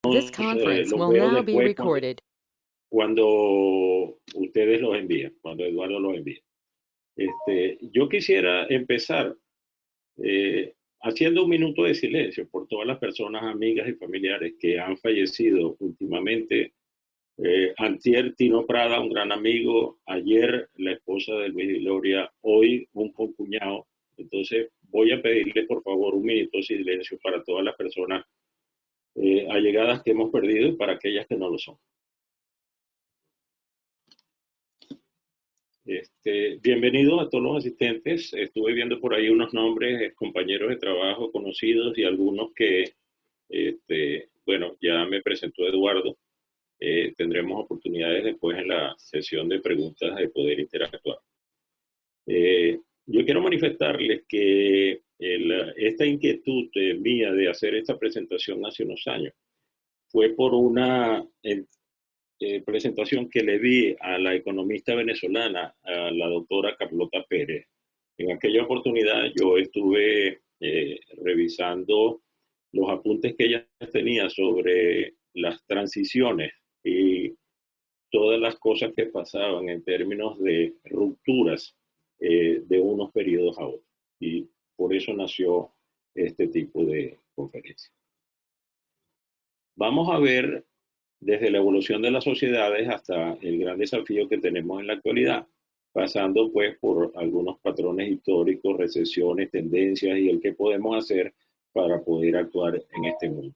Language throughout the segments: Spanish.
This conference los will veo now be después recorded. cuando ustedes los envían, cuando Eduardo los envía. Yo quisiera empezar haciendo un minuto de silencio por todas las personas, amigas y familiares que han fallecido últimamente. Antier, Tino Prada, un gran amigo; ayer, la esposa de Luis y Gloria; hoy, un concuñado. Entonces, voy a pedirle, por favor, un minuto de silencio para todas las personas allegadas que hemos perdido y para aquellas que no lo son. Bienvenidos a todos los asistentes. Estuve viendo por ahí unos nombres, compañeros de trabajo conocidos y algunos que, bueno, ya me presentó Eduardo. Tendremos oportunidades después en la sesión de preguntas de poder interactuar. Yo quiero manifestarles que esta inquietud mía de hacer esta presentación hace unos años fue por una presentación que le vi a la economista venezolana, a la doctora Carlota Pérez. En aquella oportunidad yo estuve revisando los apuntes que ella tenía sobre las transiciones y todas las cosas que pasaban en términos de rupturas de unos periodos a otros. Y por eso nació este tipo de conferencia. Vamos a ver desde la evolución de las sociedades hasta el gran desafío que tenemos en la actualidad, pasando pues por algunos patrones históricos, recesiones, tendencias y el que podemos hacer para poder actuar en este mundo.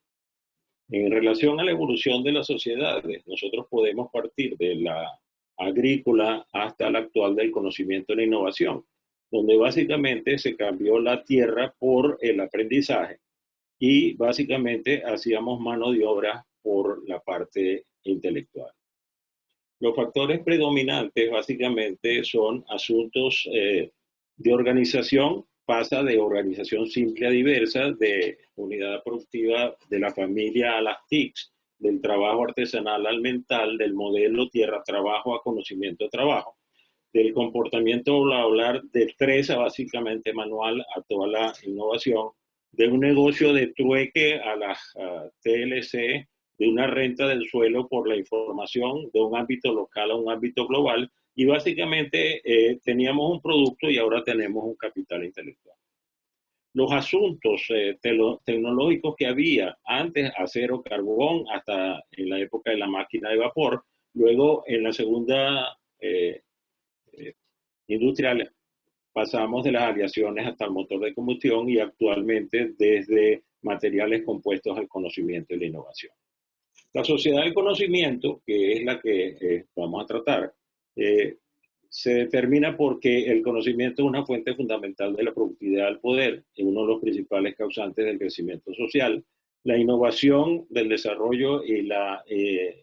En relación a la evolución de las sociedades, nosotros podemos partir de la agrícola hasta la actual del conocimiento y la innovación, donde básicamente se cambió la tierra por el aprendizaje y básicamente hacíamos mano de obra por la parte intelectual. Los factores predominantes básicamente son asuntos de organización, pasa de organización simple a diversa, de unidad productiva de la familia a las TICs, del trabajo artesanal al mental, del modelo tierra-trabajo a conocimiento-trabajo, del comportamiento laboral destreza básicamente manual a toda la innovación, de un negocio de trueque a las TLC, de una renta del suelo por la información, de un ámbito local a un ámbito global, y básicamente teníamos un producto y ahora tenemos un capital intelectual. Los asuntos tecnológicos que había antes, acero, carbón, hasta en la época de la máquina de vapor, luego en la segunda industrial pasamos de las aleaciones hasta el motor de combustión y actualmente desde materiales compuestos al conocimiento y la innovación. La sociedad del conocimiento, que es la que vamos a tratar, se determina porque el conocimiento es una fuente fundamental de la productividad del poder, es uno de los principales causantes del crecimiento social. La innovación del desarrollo y la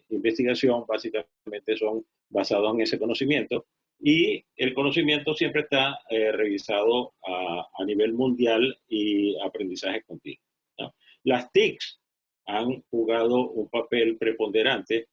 investigación básicamente son basados en ese conocimiento, y el conocimiento siempre está revisado a nivel mundial y aprendizaje continuo, ¿no? Las TICs han jugado un papel preponderante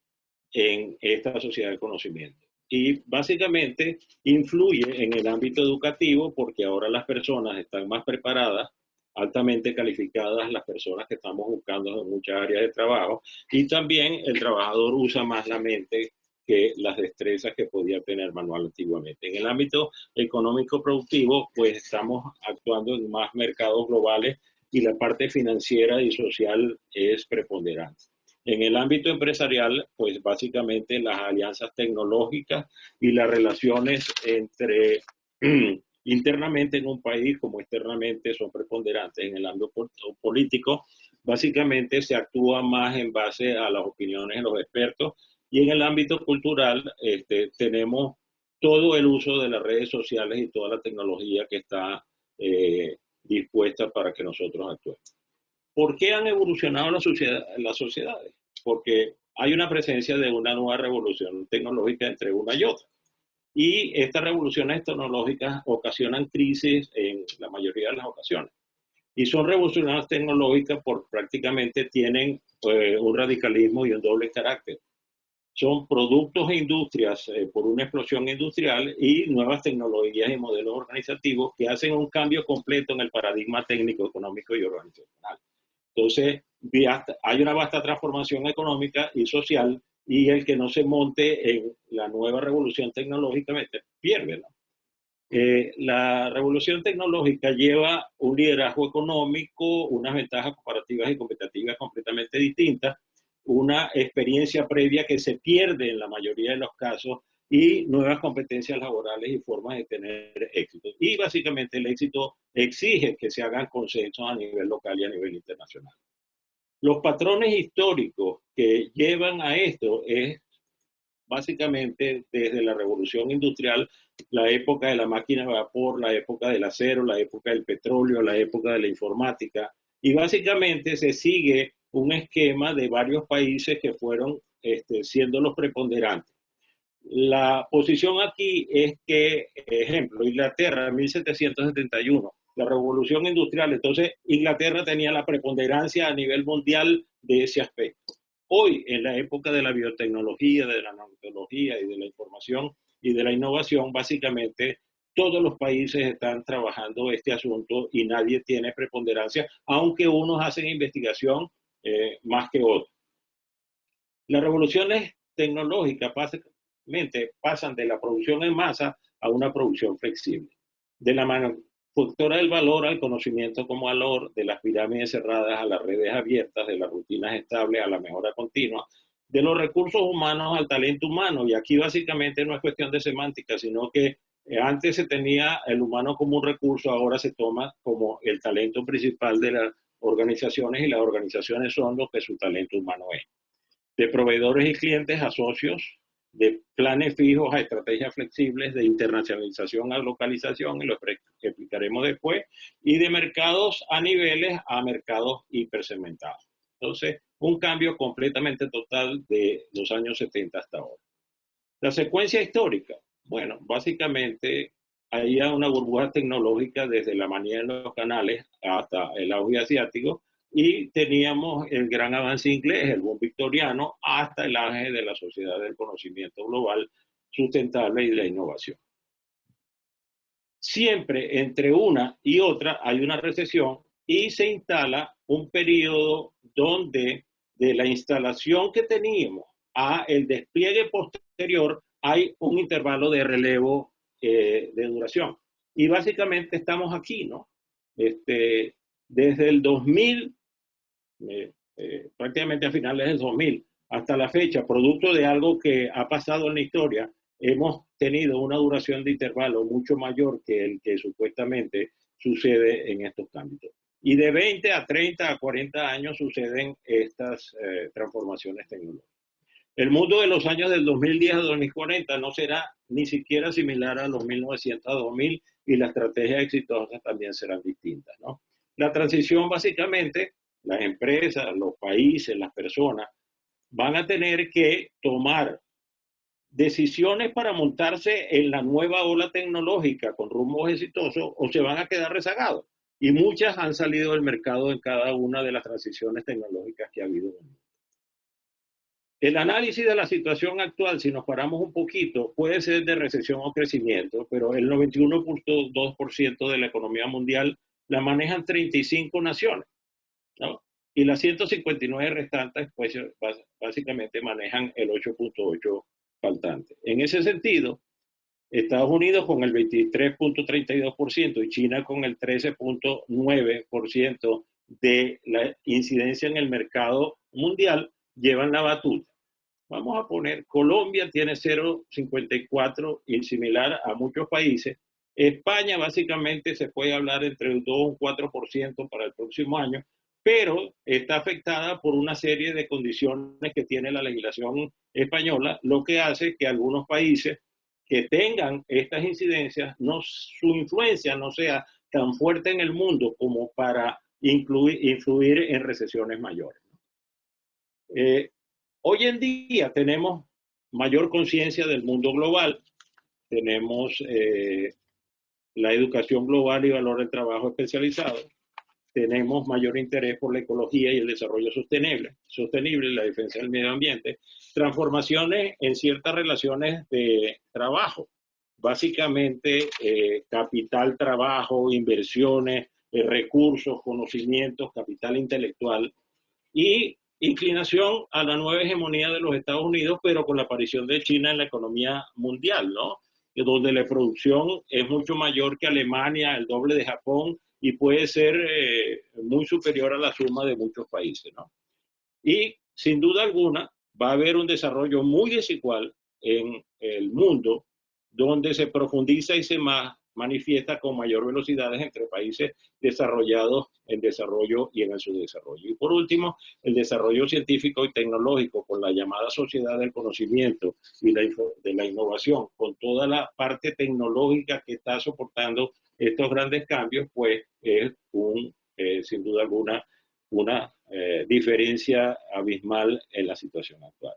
en esta sociedad del conocimiento. Y básicamente influye en el ámbito educativo porque ahora las personas están más preparadas, altamente calificadas, las personas que estamos buscando en muchas áreas de trabajo, y también el trabajador usa más la mente que las destrezas que podía tener manual antiguamente. En el ámbito económico productivo, pues estamos actuando en más mercados globales y la parte financiera y social es preponderante. En el ámbito empresarial, pues básicamente las alianzas tecnológicas y las relaciones entre internamente en un país como externamente son preponderantes. En el ámbito político, básicamente se actúa más en base a las opiniones de los expertos, y en el ámbito cultural tenemos todo el uso de las redes sociales y toda la tecnología que está dispuesta para que nosotros actuemos. ¿Por qué han evolucionado las sociedades? Porque hay una presencia de una nueva revolución tecnológica entre una y otra. Y estas revoluciones tecnológicas ocasionan crisis en la mayoría de las ocasiones. Y son revoluciones tecnológicas porque prácticamente tienen un radicalismo y un doble carácter. Son productos e industrias por una explosión industrial y nuevas tecnologías y modelos organizativos que hacen un cambio completo en el paradigma técnico, económico y organizacional. Entonces, hay una vasta transformación económica y social, y el que no se monte en la nueva revolución tecnológica pierde, ¿no? La revolución tecnológica lleva un liderazgo económico, unas ventajas comparativas y competitivas completamente distintas, una experiencia previa que se pierde en la mayoría de los casos y nuevas competencias laborales y formas de tener éxito. Y básicamente el éxito exige que se hagan consensos a nivel local y a nivel internacional. Los patrones históricos que llevan a esto es básicamente desde la revolución industrial, la época de la máquina de vapor, la época del acero, la época del petróleo, la época de la informática, y básicamente se sigue un esquema de varios países que fueron siendo los preponderantes. La posición aquí es que, ejemplo, Inglaterra en 1771, la revolución industrial, entonces Inglaterra tenía la preponderancia a nivel mundial de ese aspecto. Hoy, en la época de la biotecnología, de la nanotecnología y de la información y de la innovación, básicamente todos los países están trabajando este asunto y nadie tiene preponderancia, aunque unos hacen investigación más que otros. Las revoluciones tecnológicas pasan de la producción en masa a una producción flexible. De la manufactura del valor al conocimiento como valor, de las pirámides cerradas a las redes abiertas, de las rutinas estables a la mejora continua, de los recursos humanos al talento humano. Y aquí básicamente no es cuestión de semántica, sino que antes se tenía el humano como un recurso, ahora se toma como el talento principal de las organizaciones, y las organizaciones son lo que su talento humano es. De proveedores y clientes a socios, de planes fijos a estrategias flexibles, de internacionalización a localización, y lo explicaremos después, y de mercados a niveles a mercados hipersegmentados. Entonces, un cambio completamente total de los años 70 hasta ahora. La secuencia histórica, bueno, básicamente había una burbuja tecnológica desde la manía de los canales hasta el auge asiático, y teníamos el gran avance inglés, el boom victoriano, hasta el auge de la sociedad del conocimiento global sustentable y de la innovación. Siempre entre una y otra hay una recesión y se instala un periodo donde de la instalación que teníamos a el despliegue posterior hay un intervalo de relevo de duración. Y básicamente estamos aquí, ¿no? Desde el 2000, prácticamente a finales del 2000, hasta la fecha, producto de algo que ha pasado en la historia, hemos tenido una duración de intervalo mucho mayor que el que supuestamente sucede en estos ámbitos. Y de 20 a 30 a 40 años suceden estas transformaciones tecnológicas. El mundo de los años del 2010 a 2040 no será ni siquiera similar a los 1900 a 2000, y las estrategias exitosas también serán distintas, ¿no? La transición básicamente, las empresas, los países, las personas van a tener que tomar decisiones para montarse en la nueva ola tecnológica con rumbos exitosos, o se van a quedar rezagados. Y muchas han salido del mercado en cada una de las transiciones tecnológicas que ha habido. El análisis de la situación actual, si nos paramos un poquito, puede ser de recesión o crecimiento, pero el 91.2% de la economía mundial la manejan 35 naciones, ¿no? Y las 159 restantes, pues básicamente manejan el 8.8% faltante. En ese sentido, Estados Unidos con el 23.32% y China con el 13.9% de la incidencia en el mercado mundial llevan la batuta. Vamos a poner, Colombia tiene 0.54 y similar a muchos países. España básicamente se puede hablar entre el 2 y un 4% para el próximo año, pero está afectada por una serie de condiciones que tiene la legislación española, lo que hace que algunos países que tengan estas incidencias, su influencia no sea tan fuerte en el mundo como para influir en recesiones mayores. Hoy en día tenemos mayor conciencia del mundo global, tenemos la educación global y valor del trabajo especializado, tenemos mayor interés por la ecología y el desarrollo sostenible, la defensa del medio ambiente, transformaciones en ciertas relaciones de trabajo, básicamente capital, trabajo, inversiones, recursos, conocimientos, capital intelectual, y inclinación a la nueva hegemonía de los Estados Unidos, pero con la aparición de China en la economía mundial, ¿no? Donde la producción es mucho mayor que Alemania, el doble de Japón, y puede ser muy superior a la suma de muchos países, ¿no? Y sin duda alguna va a haber un desarrollo muy desigual en el mundo, donde se profundiza y se manifiesta con mayor velocidad entre países desarrollados en desarrollo y en el subdesarrollo. Y por último, el desarrollo científico y tecnológico con la llamada sociedad del conocimiento y de la innovación, con toda la parte tecnológica que está soportando estos grandes cambios, pues es sin duda alguna una diferencia abismal en la situación actual.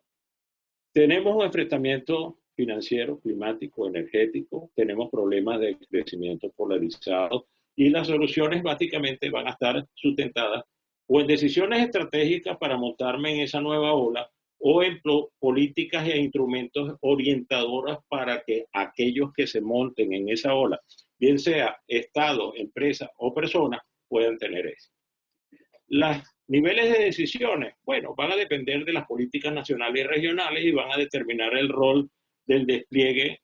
Tenemos un enfrentamiento financiero, climático, energético, tenemos problemas de crecimiento polarizado y las soluciones básicamente van a estar sustentadas o en decisiones estratégicas para montarme en esa nueva ola o en políticas e instrumentos orientadores para que aquellos que se monten en esa ola, bien sea Estado, empresa o personas, puedan tener éxito. Los niveles de decisiones, bueno, van a depender de las políticas nacionales y regionales y van a determinar el rol del despliegue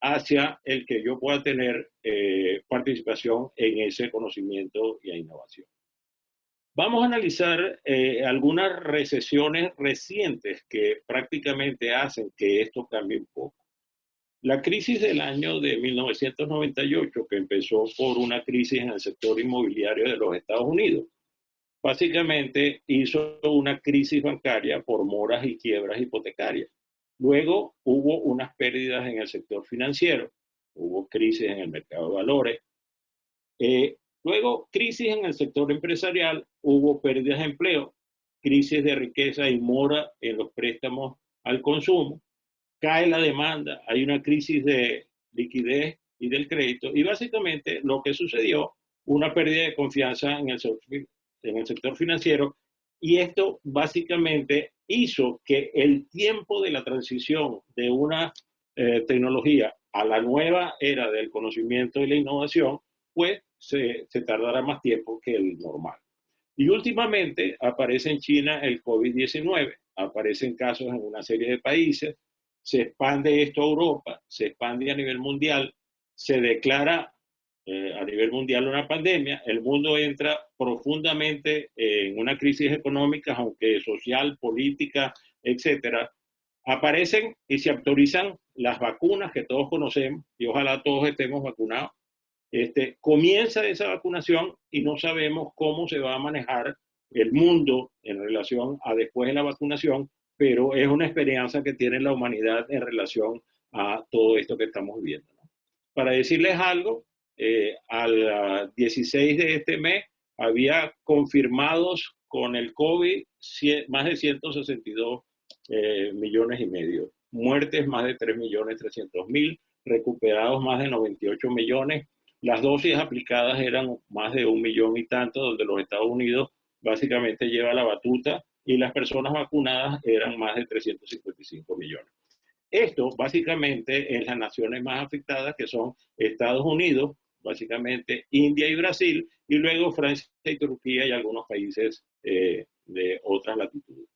hacia el que yo pueda tener participación en ese conocimiento y innovación. Vamos a analizar algunas recesiones recientes que prácticamente hacen que esto cambie un poco. La crisis del año de 1998, que empezó por una crisis en el sector inmobiliario de los Estados Unidos, básicamente hizo una crisis bancaria por moras y quiebras hipotecarias. Luego hubo unas pérdidas en el sector financiero, hubo crisis en el mercado de valores, luego crisis en el sector empresarial, hubo pérdidas de empleo, crisis de riqueza y mora en los préstamos al consumo, cae la demanda, hay una crisis de liquidez y del crédito y básicamente lo que sucedió, una pérdida de confianza en el sector financiero y esto básicamente hizo que el tiempo de la transición de una tecnología a la nueva era del conocimiento y la innovación, pues se tardará más tiempo que el normal. Y últimamente aparece en China el COVID-19, aparecen casos en una serie de países, se expande esto a Europa, se expande a nivel mundial, se declara a nivel mundial una pandemia, el mundo entra profundamente en una crisis económica, aunque social, política, etcétera. Aparecen y se autorizan las vacunas que todos conocemos y ojalá todos estemos vacunados. Comienza esa vacunación y no sabemos cómo se va a manejar el mundo en relación a después de la vacunación, pero es una esperanza que tiene la humanidad en relación a todo esto que estamos viendo, ¿no? Para decirles algo, al 16 de este mes había confirmados con el COVID más de 162 millones y medio, muertes más de 3.300.000, recuperados más de 98 millones. Las dosis aplicadas eran más de 1 millón y tanto, donde los Estados Unidos básicamente lleva la batuta y las personas vacunadas eran más de 355 millones. Esto básicamente en las naciones más afectadas, que son Estados Unidos, básicamente India y Brasil, y luego Francia y Turquía y algunos países de otras latitudes.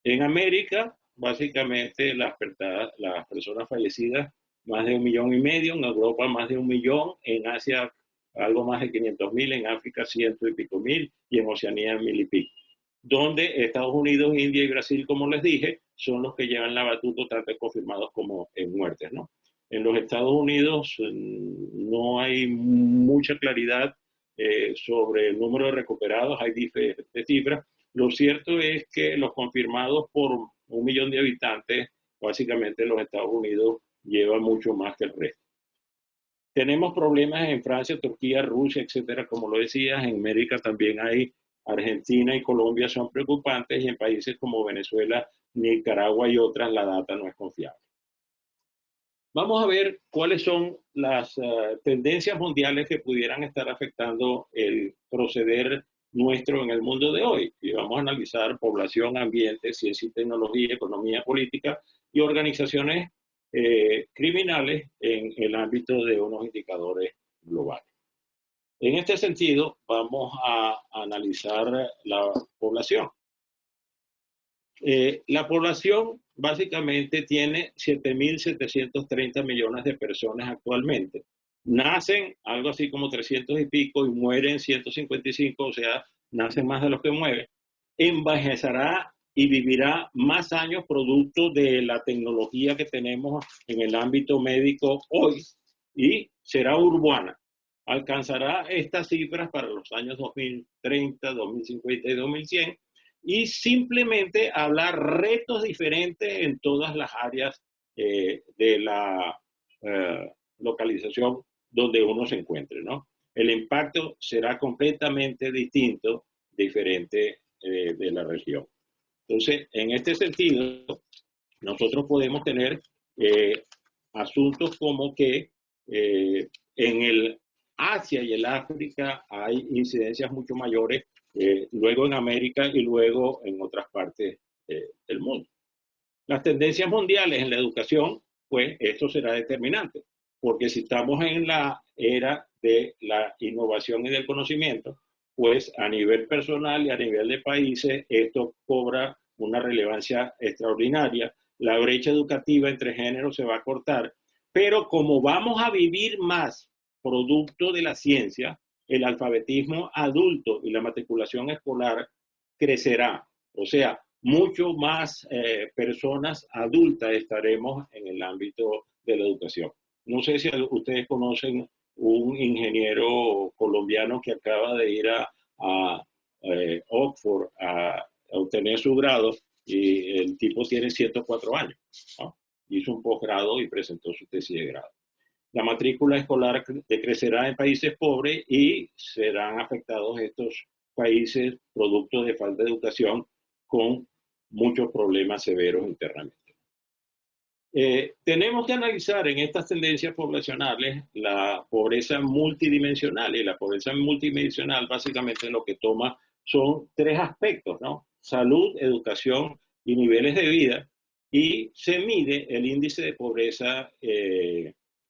En América, básicamente las personas fallecidas, más de 1,5 millones, en Europa más de 1 millón, en Asia algo más de 500.000, en África 100 y pico mil y en Oceanía 1.000 y pico. Donde Estados Unidos, India y Brasil, como les dije, son los que llevan la batuta tanto confirmados como en muertes, ¿no? En los Estados Unidos no hay mucha claridad sobre el número de recuperados, hay diferentes cifras. Lo cierto es que los confirmados por 1 millón de habitantes, básicamente los Estados Unidos llevan mucho más que el resto. Tenemos problemas en Francia, Turquía, Rusia, etcétera, como lo decías. En América también hay Argentina y Colombia son preocupantes y en países como Venezuela, Nicaragua y otras la data no es confiable. Vamos a ver cuáles son las tendencias mundiales que pudieran estar afectando el proceder nuestro en el mundo de hoy. Y vamos a analizar población, ambiente, ciencia y tecnología, economía política y organizaciones criminales en el ámbito de unos indicadores globales. En este sentido, vamos a analizar la población. La población básicamente tiene 7.730 millones de personas actualmente. Nacen algo así como 300 y pico y mueren 155, o sea, nacen más de los que mueren. Envejecerá y vivirá más años producto de la tecnología que tenemos en el ámbito médico hoy y será urbana. Alcanzará estas cifras para los años 2030, 2050 y 2100 y simplemente hablar retos diferentes en todas las áreas de la localización donde uno se encuentre, ¿no? El impacto será completamente distinto, diferente de la región. Entonces, en este sentido, nosotros podemos tener eh, asuntos como que en el Asia y el África hay incidencias mucho mayores, luego en América y luego en otras partes del mundo. Las tendencias mundiales en la educación, pues esto será determinante, porque si estamos en la era de la innovación y del conocimiento, pues a nivel personal y a nivel de países esto cobra una relevancia extraordinaria. La brecha educativa entre géneros se va a cortar, pero como vamos a vivir más producto de la ciencia, el alfabetismo adulto y la matriculación escolar crecerá. O sea, mucho más personas adultas estaremos en el ámbito de la educación. No sé si ustedes conocen un ingeniero colombiano que acaba de ir a Oxford a obtener su grado y el tipo tiene 104 años, ¿no? Hizo un posgrado y presentó su tesis de grado. La matrícula escolar decrecerá en países pobres y serán afectados estos países producto de falta de educación con muchos problemas severos internamente. Tenemos que analizar en estas tendencias poblacionales la pobreza multidimensional y la pobreza multidimensional básicamente lo que toma son tres aspectos, ¿no? Salud, educación y niveles de vida y se mide el índice de pobreza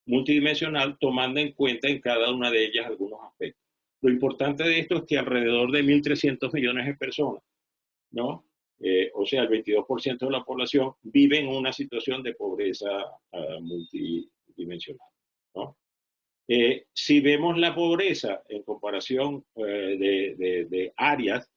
multidimensional tomando en cuenta en cada una de ellas algunos aspectos. Lo importante de esto es que alrededor de 1.300 millones de personas, ¿no? O sea, el 22% de la población vive en una situación de pobreza multidimensional, ¿no? Si vemos la pobreza en comparación de áreas,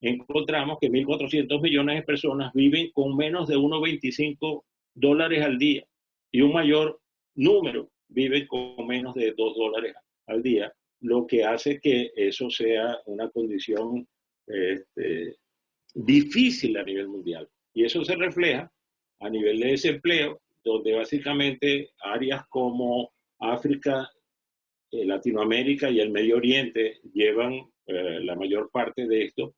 encontramos que 1.400 millones de personas viven con menos de $1,25 al día y un mayor número vive con menos de $2 al día, lo que hace que eso sea una condición difícil a nivel mundial. Y eso se refleja a nivel de desempleo, donde básicamente áreas como África, Latinoamérica y el Medio Oriente llevan la mayor parte de esto.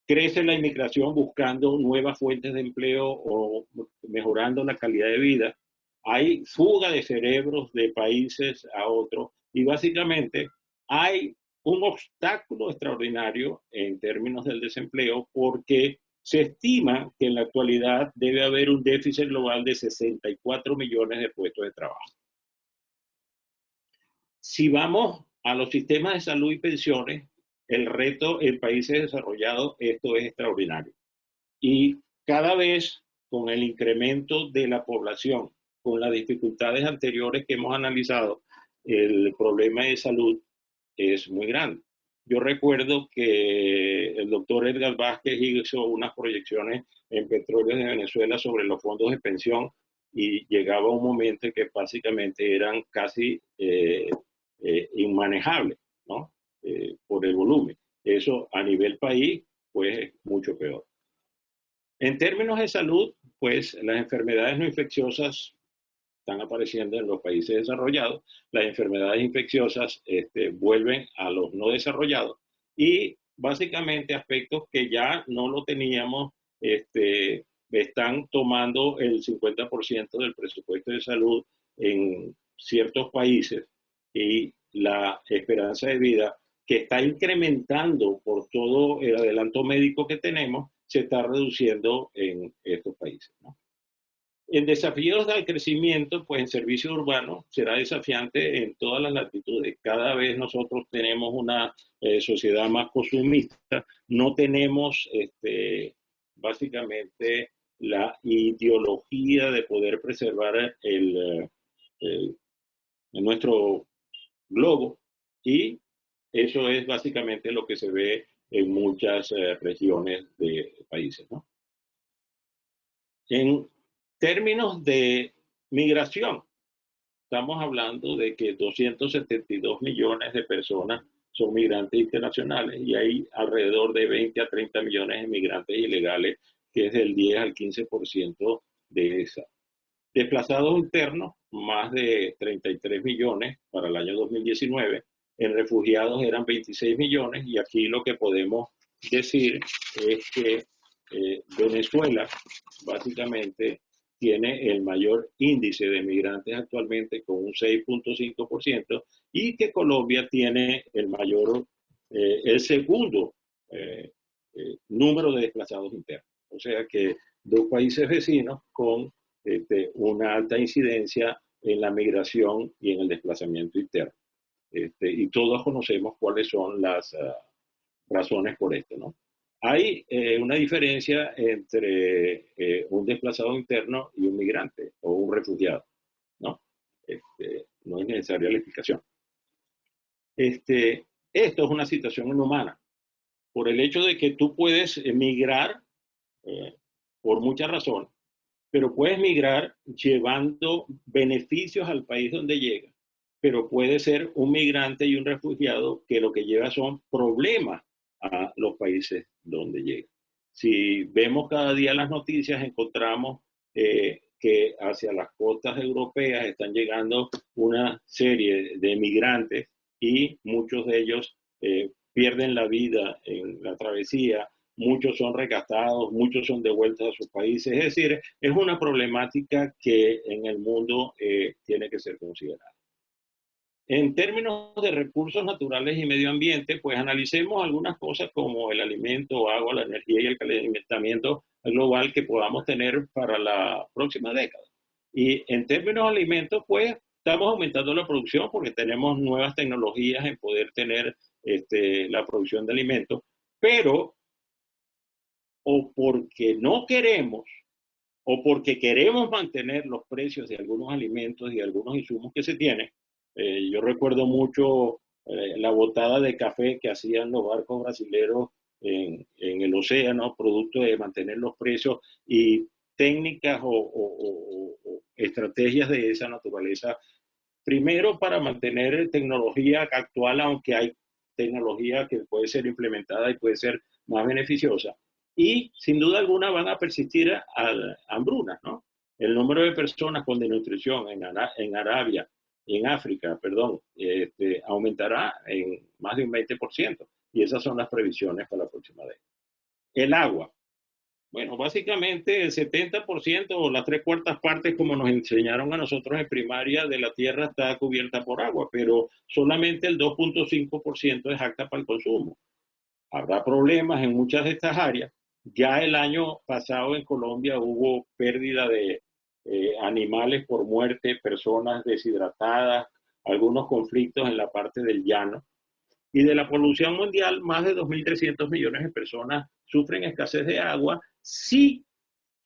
Crece la inmigración buscando nuevas fuentes de empleo o mejorando la calidad de vida. Hay fuga de cerebros de países a otros y básicamente hay un obstáculo extraordinario en términos del desempleo porque se estima que en la actualidad debe haber un déficit global de 64 millones de puestos de trabajo. Si vamos a los sistemas de salud y pensiones, el reto en países desarrollados, esto es extraordinario. Y cada vez con el incremento de la población, con las dificultades anteriores que hemos analizado, el problema de salud es muy grande. Yo recuerdo que el doctor Edgar Vázquez hizo unas proyecciones en Petróleos de Venezuela sobre los fondos de pensión y llegaba un momento que básicamente eran casi inmanejables, ¿no? Por el volumen. Eso a nivel país, pues es mucho peor. En términos de salud, pues las enfermedades no infecciosas están apareciendo en los países desarrollados, las enfermedades infecciosas vuelven a los no desarrollados y básicamente aspectos que ya no lo teníamos, están tomando el 50% del presupuesto de salud en ciertos países y la esperanza de vida que está incrementando por todo el adelanto médico que tenemos, se está reduciendo en estos países, ¿no? En desafíos al crecimiento, pues en servicios urbanos será desafiante en todas las latitudes. Cada vez nosotros tenemos una sociedad más consumista, no tenemos básicamente la ideología de poder preservar nuestro globo, y eso es básicamente lo que se ve en muchas regiones de países, ¿no? En términos de migración, estamos hablando de que 272 millones de personas son migrantes internacionales y hay alrededor de 20 a 30 millones de migrantes ilegales, que es del 10 al 15% de esa. Desplazados internos, más de 33 millones para el año 2019. En refugiados eran 26 millones, y aquí lo que podemos decir es que Venezuela básicamente tiene el mayor índice de migrantes actualmente con un 6.5%, y que Colombia tiene el segundo número de desplazados internos. O sea que dos países vecinos con una alta incidencia en la migración y en el desplazamiento interno. Y todos conocemos cuáles son las razones por esto, ¿no? Hay una diferencia entre un desplazado interno y un migrante o un refugiado, ¿no? No es necesaria la explicación. Esto es una situación inhumana, por el hecho de que tú puedes migrar por muchas razones, pero puedes migrar llevando beneficios al país donde llega, pero puede ser un migrante y un refugiado que lo que lleva son problemas a los países donde llega. Si vemos cada día las noticias, encontramos que hacia las costas europeas están llegando una serie de migrantes, y muchos de ellos pierden la vida en la travesía, muchos son rescatados, muchos son devueltos a sus países. Es decir, es una problemática que en el mundo tiene que ser considerada. En términos de recursos naturales y medio ambiente, pues analicemos algunas cosas como el alimento, agua, la energía y el calentamiento global que podamos tener para la próxima década. Y en términos de alimentos, pues estamos aumentando la producción porque tenemos nuevas tecnologías en poder tener la producción de alimentos, pero o porque no queremos o porque queremos mantener los precios de algunos alimentos y algunos insumos que se tienen. Yo recuerdo mucho la botada de café que hacían los barcos brasileños en el océano, producto de mantener los precios, y técnicas o estrategias de esa naturaleza. Primero, para mantener tecnología actual, aunque hay tecnología que puede ser implementada y puede ser más beneficiosa. Y sin duda alguna van a persistir hambrunas, ¿no? El número de personas con desnutrición en Arabia, en África, perdón, aumentará en más de un 20%. Y esas son las previsiones para la próxima década. El agua. Bueno, básicamente el 70% o las tres cuartas partes, como nos enseñaron a nosotros en primaria, de la tierra está cubierta por agua, pero solamente el 2.5% es apta para el consumo. Habrá problemas en muchas de estas áreas. Ya el año pasado en Colombia hubo pérdida de animales por muerte, personas deshidratadas, algunos conflictos en la parte del llano. Y de la polución mundial, más de 2.300 millones de personas sufren escasez de agua si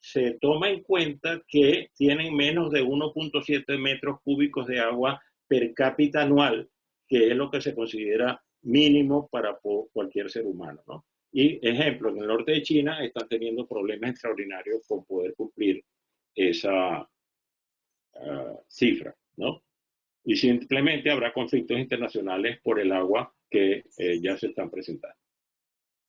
se toma en cuenta que tienen menos de 1.7 metros cúbicos de agua per cápita anual, que es lo que se considera mínimo para cualquier ser humano, ¿no? Y ejemplo, en el norte de China están teniendo problemas extraordinarios con poder cumplir esa cifra, ¿no? Y simplemente habrá conflictos internacionales por el agua que ya se están presentando.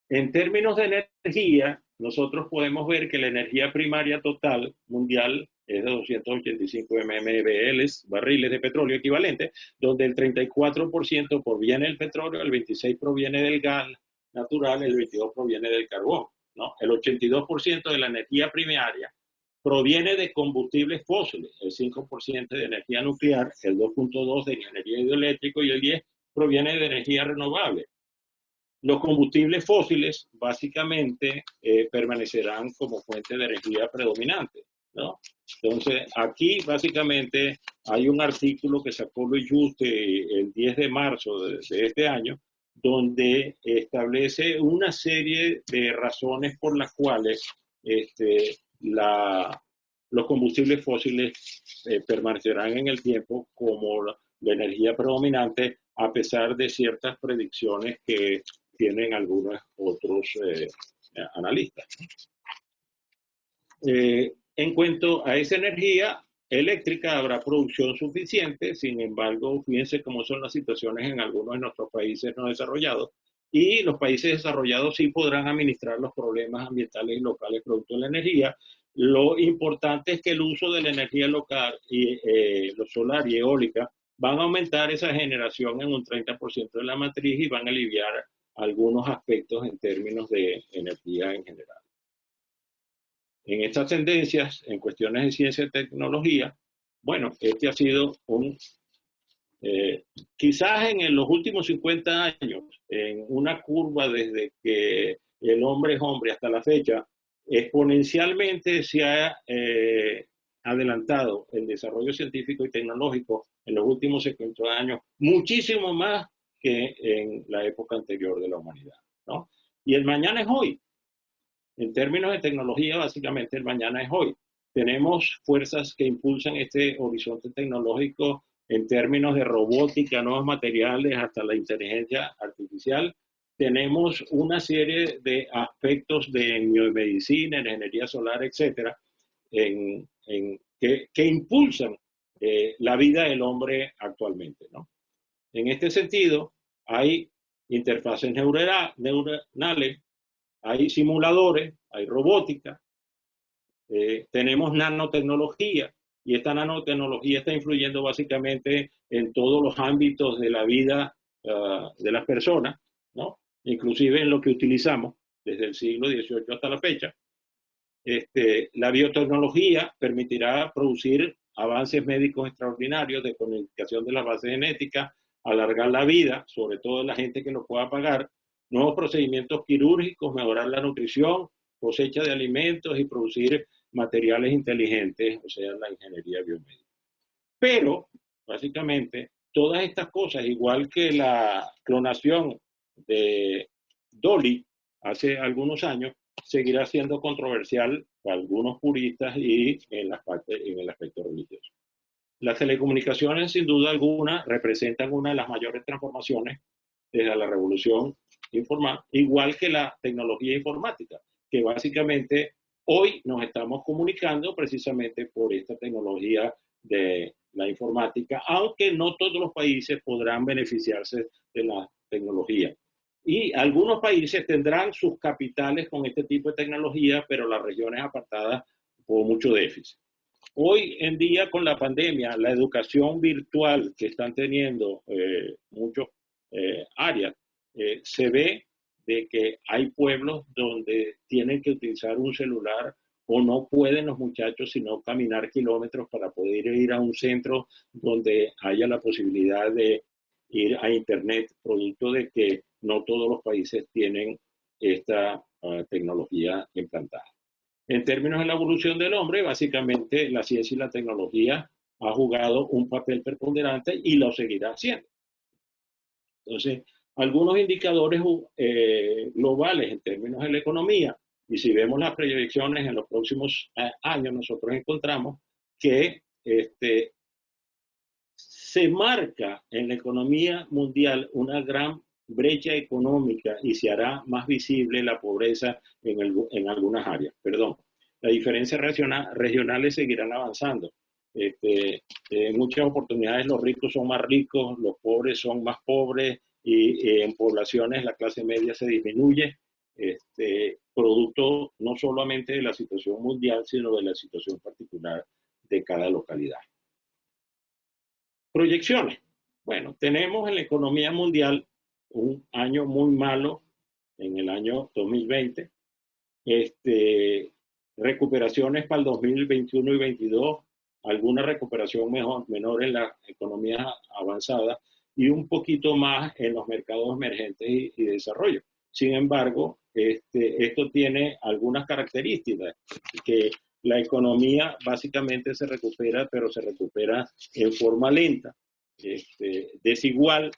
En términos de energía, nosotros podemos ver que la energía primaria total mundial es de 285 mmBL, barriles de petróleo equivalente, donde el 34% proviene del petróleo, el 26% proviene del gas natural, el 22% proviene del carbón, ¿no? El 82% de la energía primaria proviene de combustibles fósiles, el 5% de energía nuclear, el 2.2% de energía hidroeléctrica y el 10% proviene de energía renovable. Los combustibles fósiles básicamente permanecerán como fuente de energía predominante, ¿no? Entonces, aquí básicamente hay un artículo que sacó Luis Juste el 10 de marzo de este año, donde establece una serie de razones por las cuales los combustibles fósiles permanecerán en el tiempo como la energía predominante, a pesar de ciertas predicciones que tienen algunos otros analistas. En cuanto a esa energía eléctrica, habrá producción suficiente. Sin embargo, fíjense cómo son las situaciones en algunos de nuestros países no desarrollados, y los países desarrollados sí podrán administrar los problemas ambientales y locales producto de la energía. Lo importante es que el uso de la energía local, y lo solar y eólica, van a aumentar esa generación en un 30% de la matriz y van a aliviar algunos aspectos en términos de energía en general. En estas tendencias, en cuestiones de ciencia y tecnología, bueno, este ha sido quizás en los últimos 50 años, en una curva desde que el hombre es hombre hasta la fecha, exponencialmente se ha adelantado el desarrollo científico y tecnológico en los últimos 50 años, muchísimo más que en la época anterior de la humanidad, ¿no? Y el mañana es hoy. En términos de tecnología, básicamente el mañana es hoy. Tenemos fuerzas que impulsan este horizonte tecnológico en términos de robótica, nuevos materiales, hasta la inteligencia artificial. Tenemos una serie de aspectos de biomedicina, ingeniería solar, etcétera, que impulsan la vida del hombre actualmente, ¿no? En este sentido, hay interfaces neuronales, hay simuladores, hay robótica, tenemos nanotecnología, y esta nanotecnología está influyendo básicamente en todos los ámbitos de la vida de las personas, ¿no? Inclusive en lo que utilizamos desde el siglo XVIII hasta la fecha. La biotecnología permitirá producir avances médicos extraordinarios de codificación de las bases genéticas, alargar la vida, sobre todo la gente que lo pueda pagar, nuevos procedimientos quirúrgicos, mejorar la nutrición, cosecha de alimentos y producir materiales inteligentes, o sea, la ingeniería biomédica. Pero, básicamente, todas estas cosas, igual que la clonación de Dolly hace algunos años, seguirá siendo controversial para algunos puristas y en el aspecto religioso. Las telecomunicaciones, sin duda alguna, representan una de las mayores transformaciones desde la revolución informática, igual que la tecnología informática, que básicamente hoy nos estamos comunicando precisamente por esta tecnología de la informática, aunque no todos los países podrán beneficiarse de la tecnología. Y algunos países tendrán sus capitales con este tipo de tecnología, pero las regiones apartadas por mucho déficit. Hoy en día, con la pandemia, la educación virtual que están teniendo muchas áreas, se ve de que hay pueblos donde tienen que utilizar un celular, o no pueden los muchachos sino caminar kilómetros para poder ir a un centro donde haya la posibilidad de ir a internet, producto de que no todos los países tienen esta tecnología implantada. En términos de la evolución del hombre, básicamente la ciencia y la tecnología ha jugado un papel preponderante y lo seguirá haciendo. Entonces, algunos indicadores globales en términos de la economía, y si vemos las proyecciones en los próximos años, nosotros encontramos que se marca en la economía mundial una gran brecha económica y se hará más visible la pobreza en algunas áreas. Perdón. Las diferencias regionales seguirán avanzando. En muchas oportunidades los ricos son más ricos, los pobres son más pobres, y en poblaciones la clase media se disminuye, producto no solamente de la situación mundial, sino de la situación particular de cada localidad. Proyecciones. Bueno, tenemos en la economía mundial un año muy malo en el año 2020. Recuperaciones para el 2021 y 2022, alguna recuperación menor en la economía avanzada y un poquito más en los mercados emergentes y de desarrollo. Sin embargo, esto tiene algunas características, que la economía básicamente se recupera, pero se recupera en forma lenta, desigual.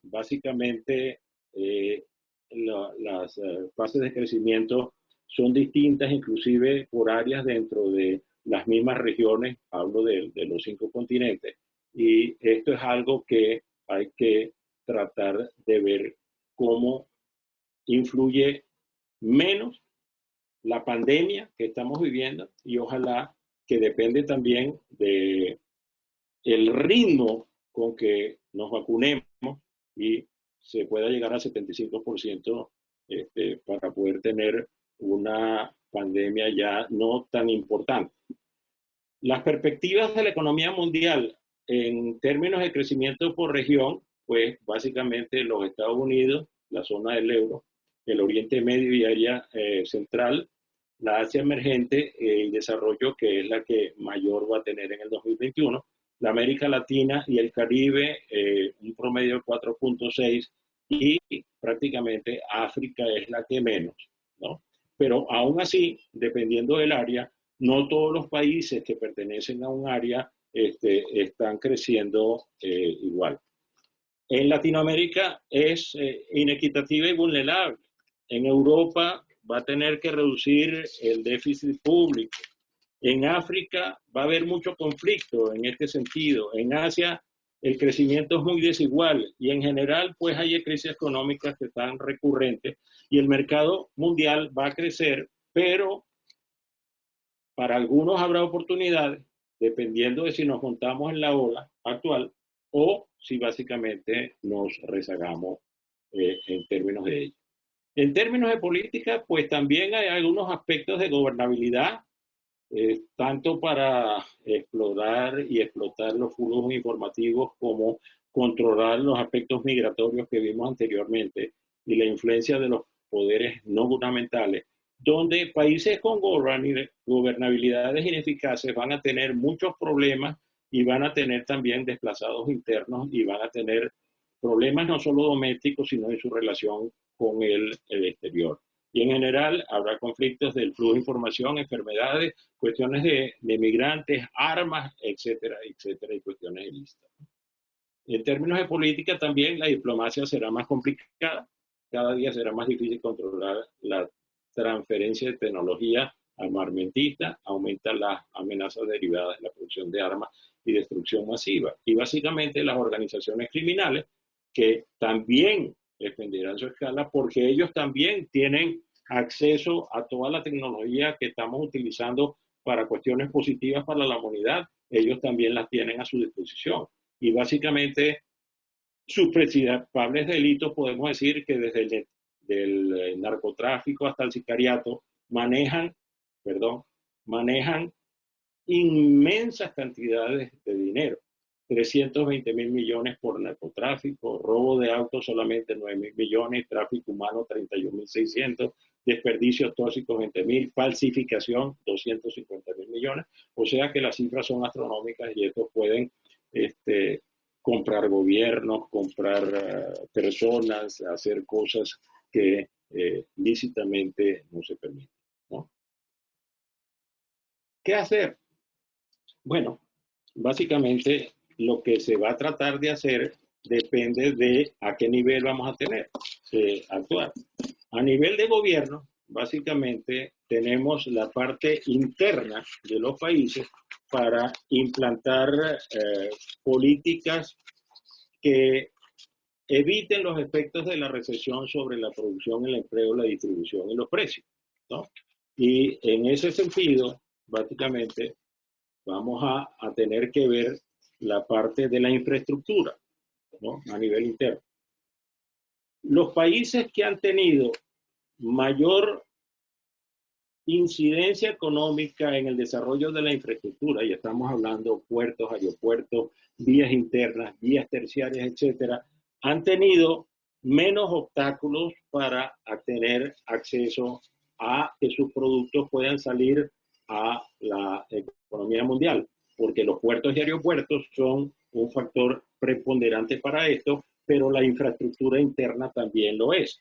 Básicamente, las fases de crecimiento son distintas, inclusive por áreas dentro de las mismas regiones, hablo de los 5 continentes, y esto es algo que hay que tratar de ver cómo influye menos la pandemia que estamos viviendo y ojalá que depende también de el ritmo con que nos vacunemos y se pueda llegar al 75% para poder tener una pandemia ya no tan importante. Las perspectivas de la economía mundial en términos de crecimiento por región, pues básicamente los Estados Unidos, la zona del euro, el Oriente Medio y área central, la Asia emergente y desarrollo, que es la que mayor va a tener en el 2021, la América Latina y el Caribe, un promedio de 4.6, y prácticamente África es la que menos, ¿no? Pero aún así, dependiendo del área, no todos los países que pertenecen a un área están creciendo igual. En Latinoamérica es inequitativa y vulnerable. En Europa va a tener que reducir el déficit público. En África va a haber mucho conflicto en este sentido. En Asia el crecimiento es muy desigual y en general pues hay crisis económicas que están recurrentes y el mercado mundial va a crecer, pero para algunos habrá oportunidades dependiendo de si nos montamos en la ola actual o si básicamente nos rezagamos en términos de ello. En términos de política, pues también hay algunos aspectos de gobernabilidad, tanto para explorar y explotar los flujos informativos como controlar los aspectos migratorios que vimos anteriormente y la influencia de los poderes no gubernamentales, donde países con gobernabilidades ineficaces van a tener muchos problemas y van a tener también desplazados internos y van a tener problemas no solo domésticos, sino en su relación con el exterior. Y en general habrá conflictos del flujo de información, enfermedades, cuestiones de migrantes, armas, etcétera, etcétera, y cuestiones ilícitas. En términos de política también la diplomacia será más complicada. Cada día será más difícil controlar la transferencia de tecnología armamentista, aumenta las amenazas derivadas de la producción de armas y destrucción masiva. Y básicamente las organizaciones criminales que también extenderán su escala porque ellos también tienen acceso a toda la tecnología que estamos utilizando para cuestiones positivas para la humanidad, ellos también las tienen a su disposición. Y básicamente sus principales delitos podemos decir que desde el narcotráfico hasta el sicariato manejan inmensas cantidades de dinero. 320.000 millones por narcotráfico, robo de autos solamente 9.000 millones, tráfico humano 31.600, desperdicios tóxicos 20.000, falsificación 250.000 millones. O sea que las cifras son astronómicas y estos pueden comprar gobiernos, comprar personas, hacer cosas que lícitamente no se permiten, ¿no? ¿Qué hacer? Bueno, básicamente lo que se va a tratar de hacer depende de a qué nivel vamos a tener que actuar. A nivel de gobierno, básicamente tenemos la parte interna de los países para implantar políticas que eviten los efectos de la recesión sobre la producción, el empleo, la distribución y los precios, ¿no? Y en ese sentido, básicamente, vamos a tener que ver la parte de la infraestructura, ¿no? A nivel interno. Los países que han tenido mayor incidencia económica en el desarrollo de la infraestructura, y estamos hablando puertos, aeropuertos, vías internas, vías terciarias, etcétera, han tenido menos obstáculos para tener acceso a que sus productos puedan salir a la economía mundial, porque los puertos y aeropuertos son un factor preponderante para esto, pero la infraestructura interna también lo es.